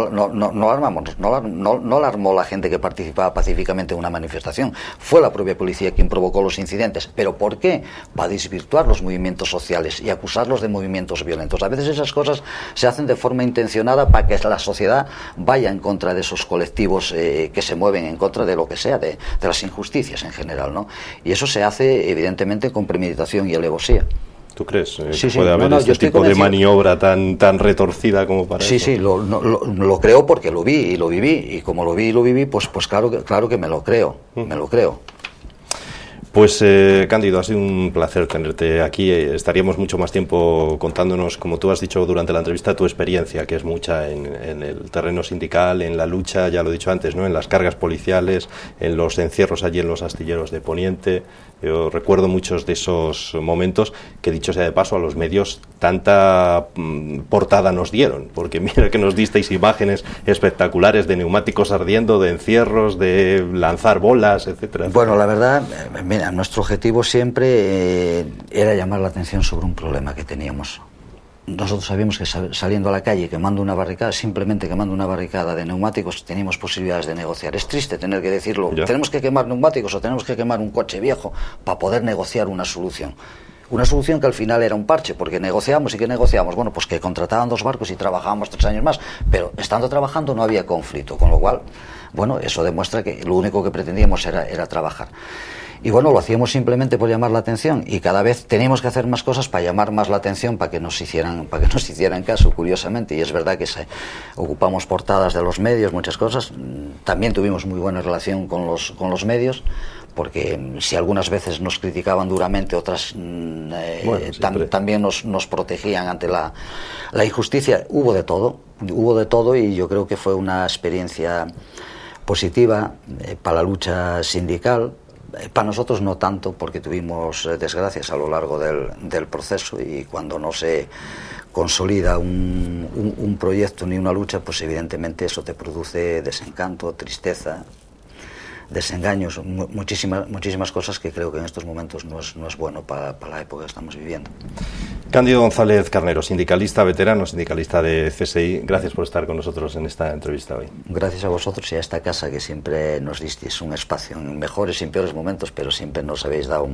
la armó la gente que participaba pacíficamente en una manifestación. Fue la propia policía quien provocó los incidentes. ¿Pero por qué? Para desvirtuar los movimientos sociales y acusarlos de movimientos violentos. A veces esas cosas se hacen de forma intencionada para que la sociedad vaya en contra de esos colectivos que se mueven en contra de lo que sea, de las injusticias en general, ¿no? Y eso se hace evidentemente con premeditación y alevosía. ¿Tú crees que puede haber este tipo de maniobra tan retorcida como para eso? Sí, lo creo porque lo vi y lo viví, y como lo vi y lo viví, pues claro que me lo creo. Pues Cándido, ha sido un placer tenerte aquí. Estaríamos mucho más tiempo contándonos, como tú has dicho durante la entrevista, tu experiencia, que es mucha en el terreno sindical, en la lucha, ya lo he dicho antes, ¿no? En las cargas policiales, en los encierros allí en los astilleros de Poniente. Yo recuerdo muchos de esos momentos que, dicho sea de paso, a los medios tanta portada nos dieron, porque mira que nos disteis imágenes espectaculares de neumáticos ardiendo, de encierros, de lanzar bolas, etcétera. Bueno, la verdad, mira, nuestro objetivo siempre era llamar la atención sobre un problema que teníamos. Nosotros sabíamos que saliendo a la calle, simplemente quemando una barricada de neumáticos, teníamos posibilidades de negociar. Es triste tener que decirlo, tenemos que quemar neumáticos o tenemos que quemar un coche viejo para poder negociar una solución. Una solución que al final era un parche, porque negociamos. ¿Y qué negociamos? Bueno, pues que contrataban 2 barcos y trabajábamos 3 años más, pero estando trabajando no había conflicto, con lo cual, bueno, eso demuestra que lo único que pretendíamos era trabajar. Y bueno, lo hacíamos simplemente por llamar la atención, y cada vez teníamos que hacer más cosas para llamar más la atención, para que nos hicieran caso, curiosamente. Y es verdad que ocupamos portadas de los medios, muchas cosas. También tuvimos muy buena relación con los medios, porque si algunas veces nos criticaban duramente, otras también nos protegían ante la injusticia. Hubo de todo, y yo creo que fue una experiencia positiva para la lucha sindical. Para nosotros no tanto, porque tuvimos desgracias a lo largo del proceso, y cuando no se consolida un proyecto ni una lucha, pues evidentemente eso te produce desencanto, tristeza, desengaños, muchísimas cosas que creo que en estos momentos no es bueno para la época que estamos viviendo. Cándido González Carnero, sindicalista veterano, sindicalista de CSI, gracias por estar con nosotros en esta entrevista hoy. Gracias a vosotros y a esta casa que siempre nos disteis un espacio en mejores y en peores momentos, pero siempre nos habéis dado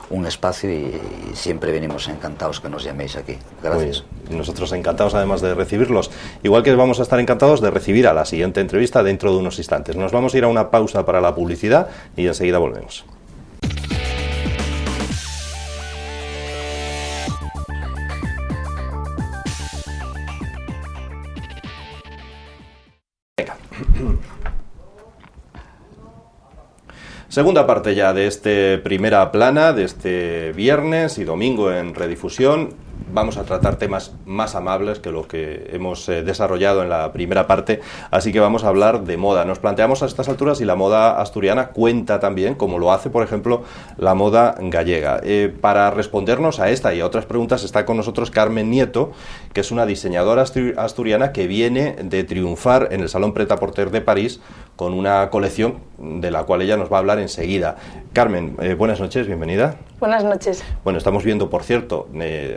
un espacio y siempre venimos encantados que nos llaméis aquí. Gracias. Nosotros encantados además de recibirlos, igual que vamos a estar encantados de recibir a la siguiente entrevista dentro de unos instantes. Nos vamos a ir a una pausa para la publicidad y enseguida volvemos. Venga. Segunda parte ya de este Primera Plana, de este viernes y domingo en redifusión. Vamos a tratar temas más amables que lo que hemos desarrollado en la primera parte, así que vamos a hablar de moda. Nos planteamos a estas alturas si la moda asturiana cuenta también, como lo hace, por ejemplo, la moda gallega. Para respondernos a esta y a otras preguntas está con nosotros Carmen Nieto, que es una diseñadora asturiana que viene de triunfar en el Salón Pret-a-Porter de París con una colección de la cual ella nos va a hablar enseguida. Carmen, buenas noches, bienvenida. Buenas noches. Bueno, estamos viendo, por cierto,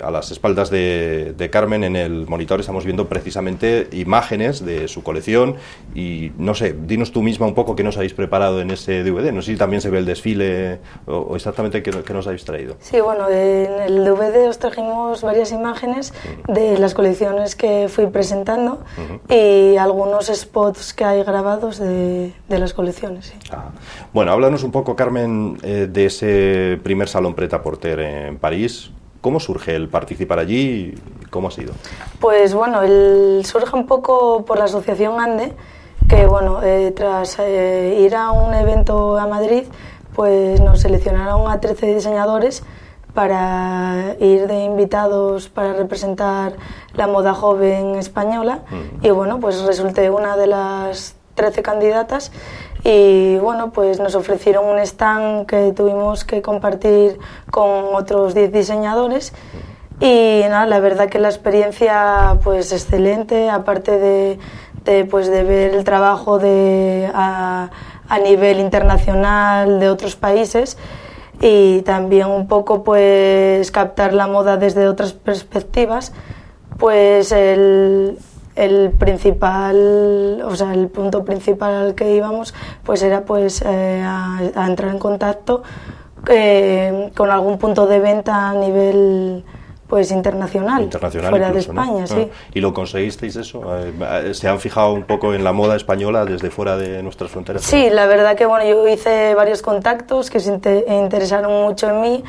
a las espaldas de Carmen en el monitor, estamos viendo precisamente imágenes de su colección y, no sé, dinos tú misma un poco qué nos habéis preparado en ese DVD. No sé si también se ve el desfile o exactamente qué nos habéis traído. Sí, bueno, en el DVD os trajimos varias imágenes de las colecciones que fui presentando y algunos spots que hay grabados de las colecciones. Sí. Bueno, háblanos un poco, Carmen, de ese primer Salón Pret-a-Porter en París. ¿Cómo surge el participar allí? ¿Cómo ha sido? Pues bueno, surge un poco por la Asociación ANDE, que bueno, tras ir a un evento a Madrid, pues nos seleccionaron a 13 diseñadores para ir de invitados para representar la moda joven española y bueno, pues resulté una de las 13 candidatas y bueno, pues nos ofrecieron un stand que tuvimos que compartir con otros 10 diseñadores y nada, la verdad que la experiencia pues excelente, aparte de ver el trabajo a nivel internacional de otros países y también un poco pues captar la moda desde otras perspectivas, pues el punto principal al que íbamos pues era pues a entrar en contacto con algún punto de venta a nivel pues internacional fuera incluso, de España, ¿no? Sí. ¿Y lo conseguisteis eso? ¿Se han fijado un poco en la moda española desde fuera de nuestras fronteras? Sí, la verdad que bueno, yo hice varios contactos que se interesaron mucho en mí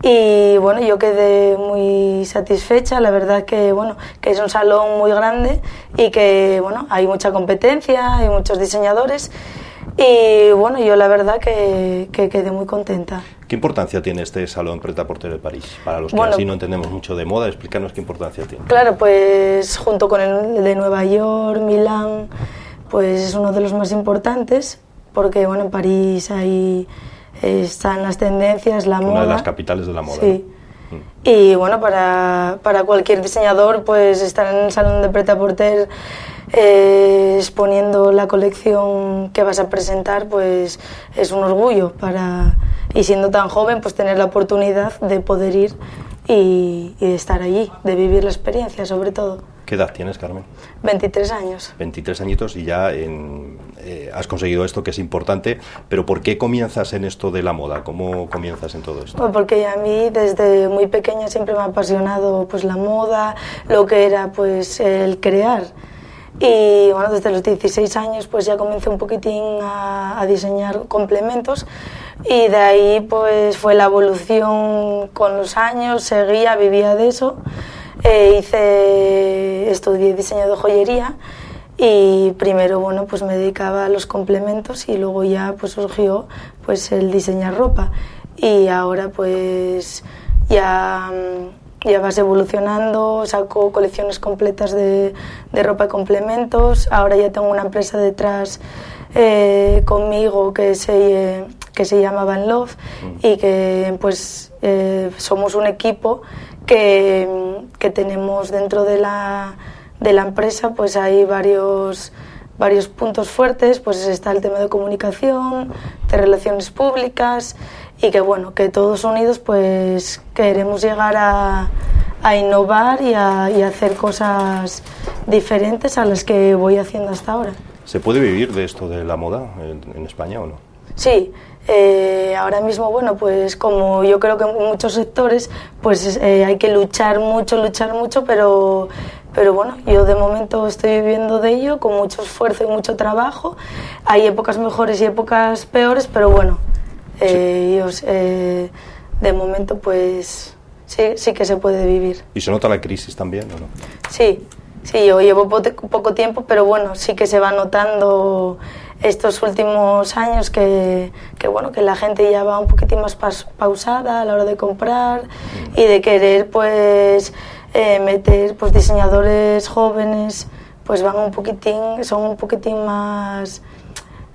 y bueno, yo quedé muy satisfecha. La verdad que bueno, que es un salón muy grande y que bueno, hay mucha competencia, hay muchos diseñadores y bueno, yo la verdad que quedé muy contenta. ¿Qué importancia tiene este Salón Pret-a-Porter de París? Para los que así no entendemos mucho de moda, explícanos qué importancia tiene. Claro, pues junto con el de Nueva York, Milán, pues es uno de los más importantes, porque bueno, en París están las tendencias, la moda. Una de las capitales de la moda. Sí. ¿No? Y bueno, para cualquier diseñador, pues estar en el Salón de Pret-a-Porter exponiendo la colección que vas a presentar, pues es un orgullo y siendo tan joven, pues tener la oportunidad de poder ir y de estar allí, de vivir la experiencia sobre todo. ¿Qué edad tienes, Carmen? 23 años. 23 añitos y ya has conseguido esto que es importante, pero ¿por qué comienzas en esto de la moda? ¿Cómo comienzas en todo esto? Pues porque a mí desde muy pequeña siempre me ha apasionado pues la moda, lo que era pues el crear. Y bueno, desde los 16 años pues ya comencé un poquitín a diseñar complementos y de ahí pues fue la evolución con los años, vivía de eso. Estudié diseño de joyería y primero bueno, pues me dedicaba a los complementos y luego ya pues surgió pues el diseñar ropa y ahora pues ya vas evolucionando, saco colecciones completas de ropa y complementos. Ahora ya tengo una empresa detrás conmigo que se que se llama Van Love, y que pues somos un equipo que tenemos dentro de la empresa, pues hay varios puntos fuertes, pues está el tema de comunicación, de relaciones públicas, y que bueno, que todos unidos pues queremos llegar a innovar y a hacer cosas diferentes a las que voy haciendo hasta ahora. ¿Se puede vivir de esto de la moda en España o no? Sí, ahora mismo, bueno, pues como yo creo que en muchos sectores, pues hay que luchar mucho, pero bueno, yo de momento estoy viviendo de ello con mucho esfuerzo y mucho trabajo. Hay épocas mejores y épocas peores, pero bueno, de momento pues sí que se puede vivir. ¿Y se nota la crisis también o no? Sí, yo llevo poco tiempo, pero bueno, sí que se va notando estos últimos años que bueno, que la gente ya va un poquitín más pausada a la hora de comprar y de querer pues meter pues diseñadores jóvenes, pues son un poquitín más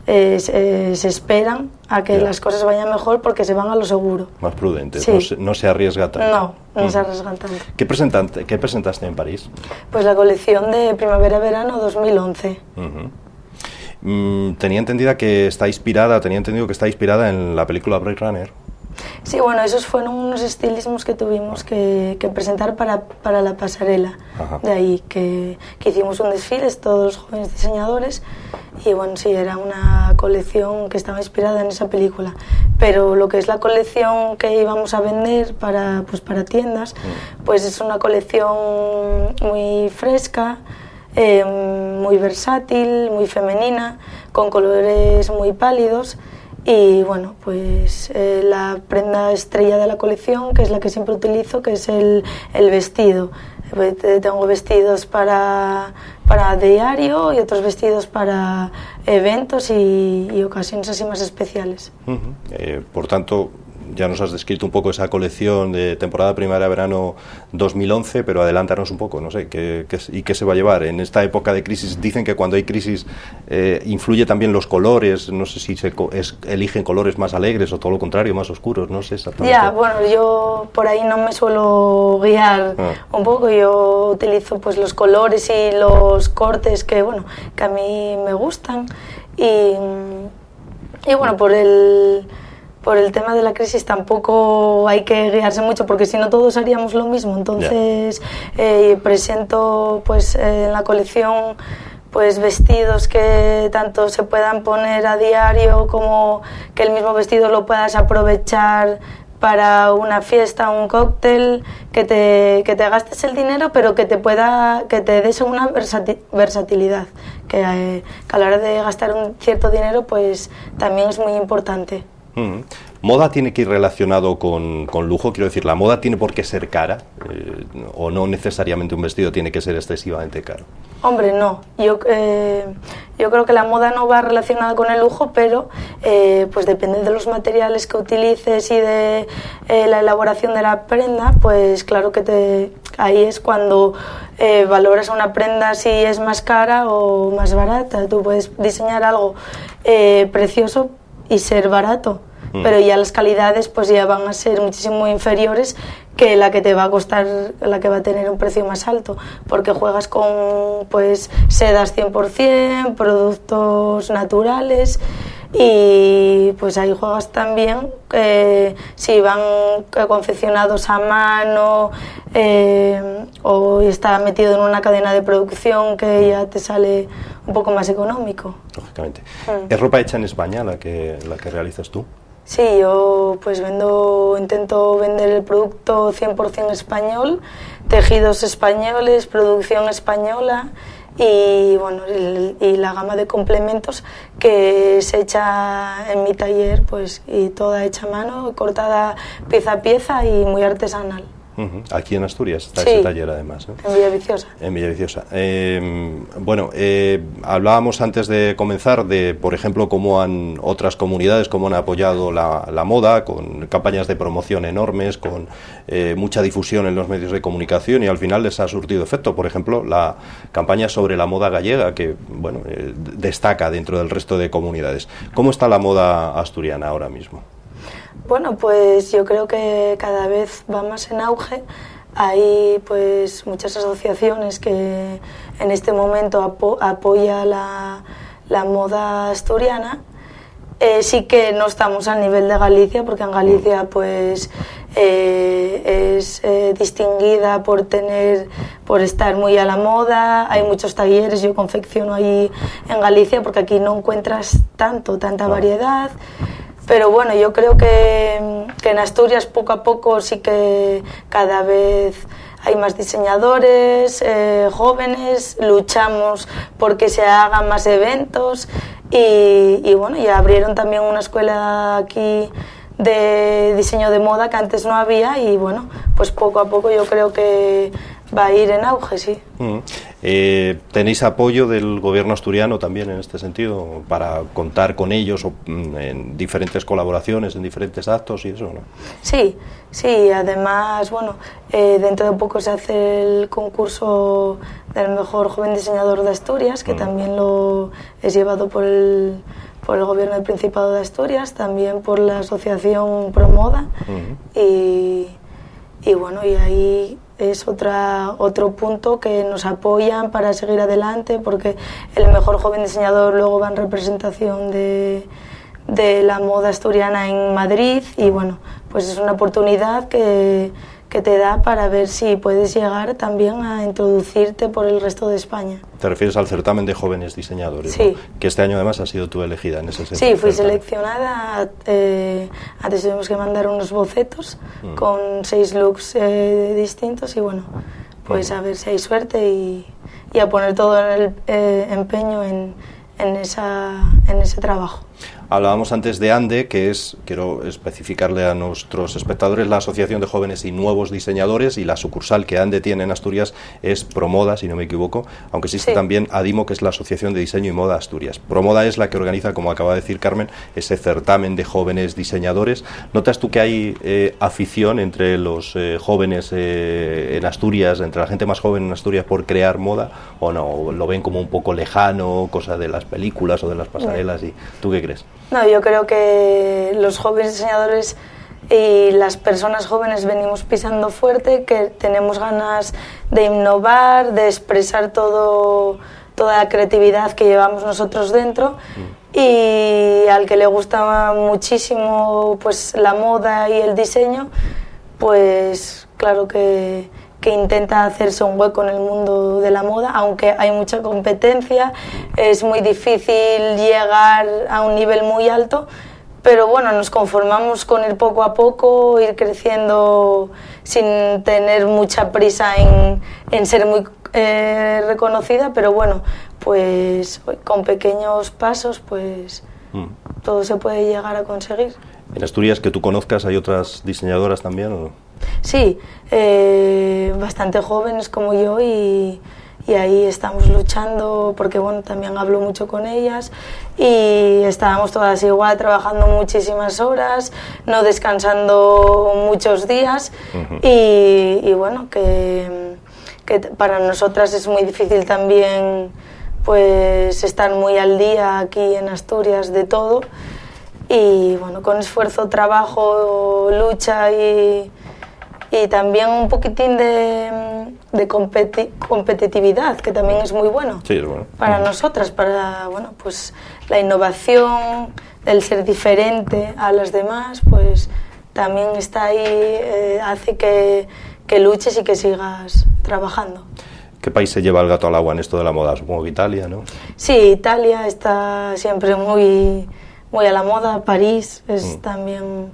se esperan a que las cosas vayan mejor porque se van a lo seguro. Más prudentes, sí. No se arriesga tanto. No se arriesgan tanto. ¿Qué presentaste en París? Pues la colección de primavera-verano 2011. Tenía entendido que está inspirada en la película Blade Runner. Sí, bueno, esos fueron unos estilismos que tuvimos que presentar para la pasarela. Ajá. De ahí que hicimos un desfile, todos los jóvenes diseñadores, y bueno, sí, era una colección que estaba inspirada en esa película. Pero lo que es la colección que íbamos a vender para tiendas, pues es una colección muy fresca, muy versátil, muy femenina, con colores muy pálidos. Y bueno, pues la prenda estrella de la colección, que es la que siempre utilizo, que es el vestido. Tengo vestidos para diario y otros vestidos para eventos y ocasiones así más especiales. Por tanto, ya nos has descrito un poco esa colección de temporada primavera-verano 2011, pero adelántanos un poco, no sé, ¿qué se va a llevar? En esta época de crisis, dicen que cuando hay crisis influye también los colores, no sé si eligen colores más alegres o todo lo contrario, más oscuros, no sé exactamente. Ya, bueno, yo por ahí no me suelo guiar un poco, yo utilizo pues los colores y los cortes que a mí me gustan, y bueno, por el tema de la crisis tampoco hay que guiarse mucho, porque si no todos haríamos lo mismo. Entonces presento pues en la colección pues vestidos que tanto se puedan poner a diario, como que el mismo vestido lo puedas aprovechar para una fiesta, un cóctel, que te gastes el dinero, pero que te des una versatilidad, que a la hora de gastar un cierto dinero pues también es muy importante. ¿Moda tiene que ir relacionado con lujo? Quiero decir, ¿la moda tiene por qué ser cara? ¿O no necesariamente un vestido tiene que ser excesivamente caro? Hombre, no. Yo creo que la moda no va relacionada con el lujo, pero pues depende de los materiales que utilices y de la elaboración de la prenda, pues claro que ahí es cuando valoras una prenda si es más cara o más barata. Tú puedes diseñar algo precioso y ser barato, pero ya las calidades pues ya van a ser muchísimo inferiores que la que te va a costar, la que va a tener un precio más alto, porque juegas con pues sedas 100%, productos naturales, y pues ahí juegas también si van confeccionados a mano o está metido en una cadena de producción que ya te sale un poco más económico. Lógicamente. ¿Es ropa hecha en España la que realizas tú? Sí, yo pues intento vender el producto 100% español, tejidos españoles, producción española, y bueno, y la gama de complementos que se echa en mi taller, pues, y toda hecha a mano, cortada pieza a pieza y muy artesanal. Aquí en Asturias está Sí, ese taller, además, ¿no? En Villaviciosa. En Villaviciosa. Hablábamos antes de comenzar de, por ejemplo, cómo han otras comunidades, cómo han apoyado la moda, con campañas de promoción enormes, con mucha difusión en los medios de comunicación, y al final les ha surtido efecto. Por ejemplo, la campaña sobre la moda gallega, que destaca dentro del resto de comunidades. ¿Cómo está la moda asturiana ahora mismo? Bueno, pues yo creo que cada vez va más en auge. Hay pues muchas asociaciones que en este momento apoya la moda asturiana. Sí que no estamos al nivel de Galicia, porque en Galicia pues es distinguida por estar muy a la moda. Hay muchos talleres, yo confecciono ahí en Galicia, porque aquí no encuentras tanta variedad. Pero bueno, yo creo que en Asturias poco a poco sí que cada vez hay más diseñadores jóvenes, luchamos porque se hagan más eventos y bueno, ya abrieron también una escuela aquí de diseño de moda que antes no había, y bueno, pues poco a poco yo creo que va a ir en auge, sí. ¿Tenéis apoyo del gobierno asturiano también en este sentido para contar con ellos en diferentes colaboraciones, en diferentes actos y eso, no? Sí, además, bueno, dentro de poco se hace el concurso del mejor joven diseñador de Asturias, que también lo es llevado por el gobierno del Principado de Asturias, también por la asociación Promoda, y bueno, y ahí es otro punto que nos apoyan para seguir adelante, porque el mejor joven diseñador luego va en representación de la moda asturiana en Madrid, y bueno, pues es una oportunidad que te da para ver si puedes llegar también a introducirte por el resto de España. Te refieres al certamen de jóvenes diseñadores, sí, ¿no? Que este año además has sido tú elegida en ese certamen. Sí, fui seleccionada. Antes tuvimos que mandar unos bocetos con 6 looks distintos, y bueno, pues a ver si hay suerte y a poner todo el empeño en ese trabajo. Hablábamos antes de ANDE, que es, quiero especificarle a nuestros espectadores, la Asociación de Jóvenes y Nuevos Diseñadores, y la sucursal que ANDE tiene en Asturias es Promoda, si no me equivoco, aunque existe también ADIMO, que es la Asociación de Diseño y Moda Asturias. Promoda es la que organiza, como acaba de decir Carmen, ese certamen de jóvenes diseñadores. ¿Notas tú que hay afición entre los jóvenes en Asturias, entre la gente más joven en Asturias, por crear moda, o no? ¿Lo ven como un poco lejano, cosa de las películas o de las pasarelas? ¿Y tú qué crees? No, yo creo que los jóvenes diseñadores y las personas jóvenes venimos pisando fuerte, que tenemos ganas de innovar, de expresar toda la creatividad que llevamos nosotros dentro, y al que le gusta muchísimo pues la moda y el diseño, pues claro que intenta hacerse un hueco en el mundo de la moda, aunque hay mucha competencia, es muy difícil llegar a un nivel muy alto, pero bueno, nos conformamos con ir poco a poco, ir creciendo sin tener mucha prisa en ser muy reconocida, pero bueno, pues con pequeños pasos pues todo se puede llegar a conseguir. ¿En Asturias, que tú conozcas, hay otras diseñadoras también o no? Sí, bastante jóvenes como yo, y ahí estamos luchando, porque bueno, también hablo mucho con ellas, y estábamos todas igual trabajando muchísimas horas, no descansando muchos días, y bueno, que para nosotras es muy difícil también pues estar muy al día aquí en Asturias de todo, y bueno, con esfuerzo, trabajo, lucha y también un poquitín de competitividad, que también es muy bueno, sí, es bueno para nosotras, para bueno, pues la innovación, el ser diferente a las demás, pues también está ahí, hace que luches y que sigas trabajando. ¿Qué país se lleva el gato al agua en esto de la moda? Supongo que Italia, ¿no? Sí, Italia está siempre muy a la moda. París es también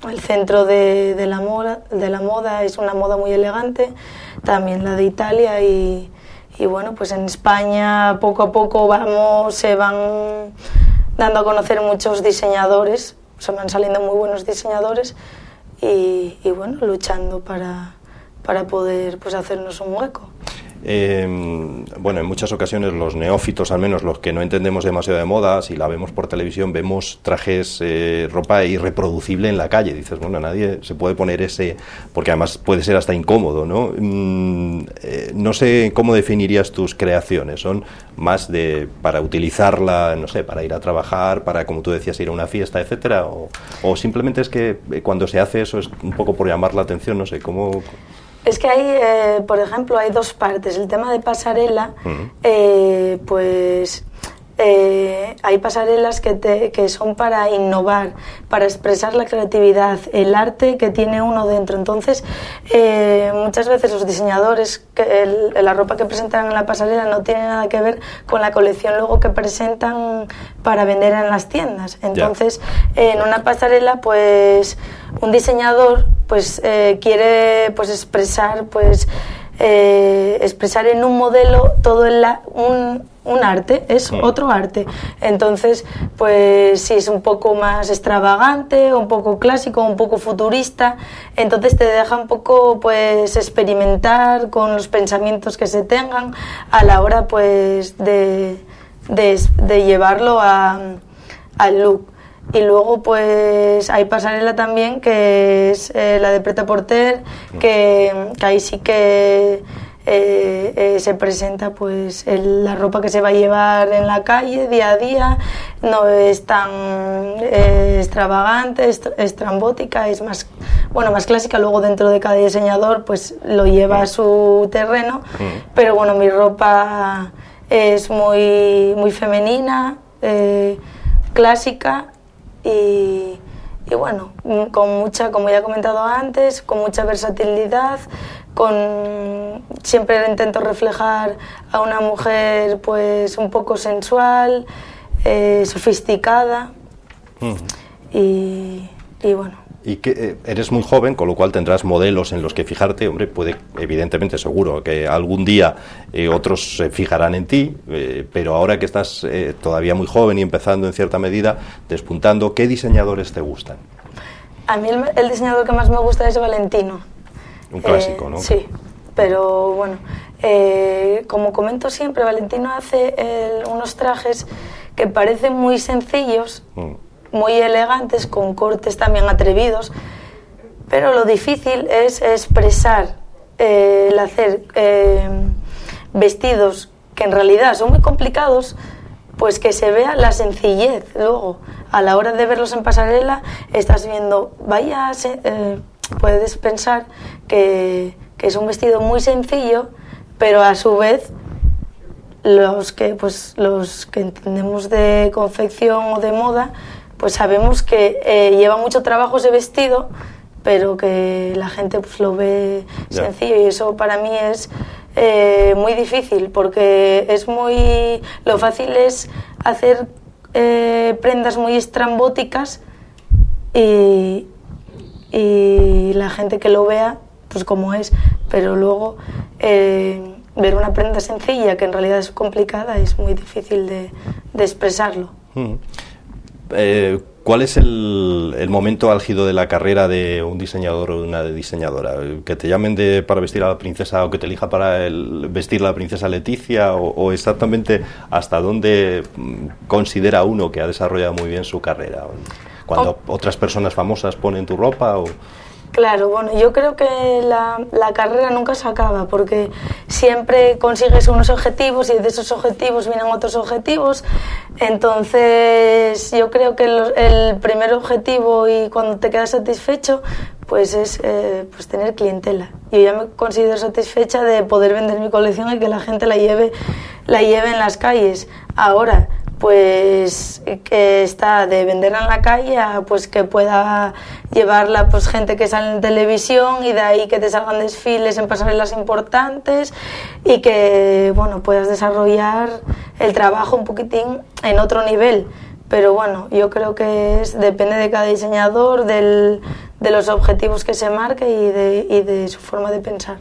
el centro de la moda, es una moda muy elegante, también la de Italia, y bueno, pues en España poco a poco se van dando a conocer muchos diseñadores, se van saliendo muy buenos diseñadores, y bueno, luchando para poder pues hacernos un hueco. Bueno, en muchas ocasiones los neófitos, al menos los que no entendemos demasiado de moda, si la vemos por televisión, vemos trajes, ropa irreproducible en la calle. Dices, bueno, nadie se puede poner ese, porque además puede ser hasta incómodo, ¿no? No sé cómo definirías tus creaciones. ¿Son más para utilizarla, no sé, para ir a trabajar, para, como tú decías, ir a una fiesta, etcétera? O simplemente es que cuando se hace eso es un poco por llamar la atención, no sé, cómo... Es que hay, por ejemplo, hay dos partes. El tema de pasarela, pues hay pasarelas que son para innovar, para expresar la creatividad, el arte que tiene uno dentro. Entonces, muchas veces los diseñadores, la ropa que presentan en la pasarela no tiene nada que ver con la colección luego que presentan para vender en las tiendas. Entonces, en una pasarela, pues un diseñador pues quiere pues expresar en un modelo todo un arte, es otro arte. Entonces, pues sí, es un poco más extravagante, un poco clásico, un poco futurista. Entonces te deja un poco pues experimentar con los pensamientos que se tengan a la hora pues de llevarlo al look. Y luego pues hay pasarela también que es la de Pret-a-Porter, que ahí sí que se presenta pues la ropa que se va a llevar en la calle día a día. No es tan extravagante, estrambótica, es más clásica. Luego dentro de cada diseñador pues lo lleva a su terreno, pero bueno, mi ropa es muy femenina, clásica. Y bueno, con mucha, como ya he comentado antes, con mucha versatilidad, siempre intento reflejar a una mujer pues un poco sensual, sofisticada, y bueno. Y que eres muy joven, con lo cual tendrás modelos en los que fijarte. Hombre, evidentemente, seguro que algún día otros se fijarán en ti, pero ahora que estás todavía muy joven y empezando en cierta medida, despuntando, ¿qué diseñadores te gustan? A mí el diseñador que más me gusta es Valentino. Un clásico, ¿no? Sí, pero bueno, como comento siempre, Valentino hace unos trajes que parecen muy sencillos, muy elegantes, con cortes también atrevidos, pero lo difícil es expresar, el hacer vestidos que en realidad son muy complicados, pues que se vea la sencillez. Luego, a la hora de verlos en pasarela, estás viendo, puedes pensar que es un vestido muy sencillo, pero a su vez los que entendemos de confección o de moda, pues sabemos que lleva mucho trabajo ese vestido, pero que la gente pues lo ve sencillo, y eso para mí es muy difícil, porque lo fácil es hacer prendas muy estrambóticas y la gente que lo vea pues como es, pero luego ver una prenda sencilla que en realidad es complicada es muy difícil de expresarlo. ¿Cuál es el momento álgido de la carrera de un diseñador o de una diseñadora? ¿Que te llamen para vestir a la princesa, o que te elija para vestir a la princesa Leticia, o exactamente hasta dónde considera uno que ha desarrollado muy bien su carrera? ¿Cuando otras personas famosas ponen tu ropa? Claro, bueno, yo creo que la carrera nunca se acaba, porque siempre consigues unos objetivos y de esos objetivos vienen otros objetivos. Entonces yo creo que el primer objetivo, y cuando te quedas satisfecho, pues es pues tener clientela. Yo ya me considero satisfecha de poder vender mi colección y que la gente la lleve en las calles. Ahora, pues que está de venderla en la calle a pues que pueda llevarla pues gente que sale en televisión, y de ahí que te salgan desfiles en pasarelas importantes, y que bueno, puedas desarrollar el trabajo un poquitín en otro nivel. Pero bueno, yo creo que depende de cada diseñador, de los objetivos que se marque y de su forma de pensar.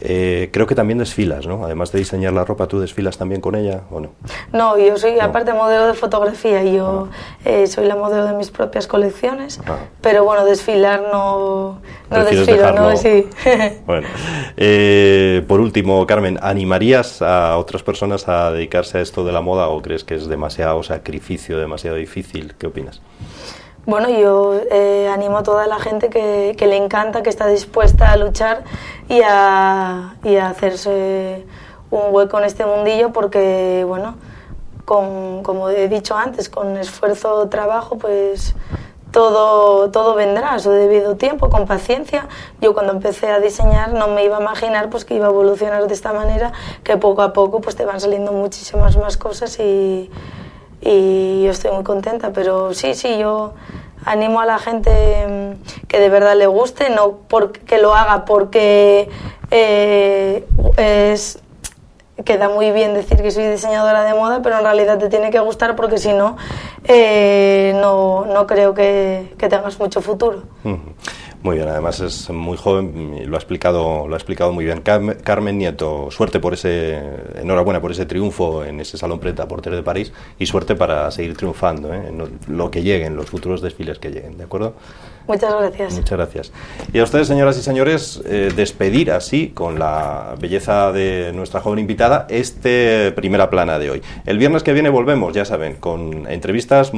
Creo que también desfilas, ¿no? Además de diseñar la ropa, ¿tú desfilas también con ella o no? No, yo soy aparte modelo de fotografía, yo soy la modelo de mis propias colecciones, pero bueno, desfilar no desfilo, ¿no? Sí. Bueno, por último, Carmen, ¿animarías a otras personas a dedicarse a esto de la moda o crees que es demasiado sacrificio, demasiado difícil? ¿Qué opinas? Bueno, yo animo a toda la gente que le encanta, que está dispuesta a luchar y a hacerse un hueco en este mundillo, porque, bueno, como he dicho antes, con esfuerzo, trabajo, pues todo vendrá a su debido tiempo, con paciencia. Yo cuando empecé a diseñar no me iba a imaginar pues que iba a evolucionar de esta manera, que poco a poco pues te van saliendo muchísimas más cosas y yo estoy muy contenta, pero sí, yo animo a la gente que de verdad le guste, no porque lo haga porque queda muy bien decir que soy diseñadora de moda, pero en realidad te tiene que gustar, porque si no, no creo que tengas mucho futuro. Muy bien, además es muy joven y lo ha explicado muy bien. Carmen Nieto, enhorabuena por ese triunfo en ese Salón Pret-a-Porter de París y suerte para seguir triunfando en lo que lleguen, los futuros desfiles que lleguen, ¿de acuerdo? Muchas gracias. Muchas gracias. Y a ustedes, señoras y señores, despedir así, con la belleza de nuestra joven invitada, Primera Plana de hoy. El viernes que viene volvemos, ya saben, con entrevistas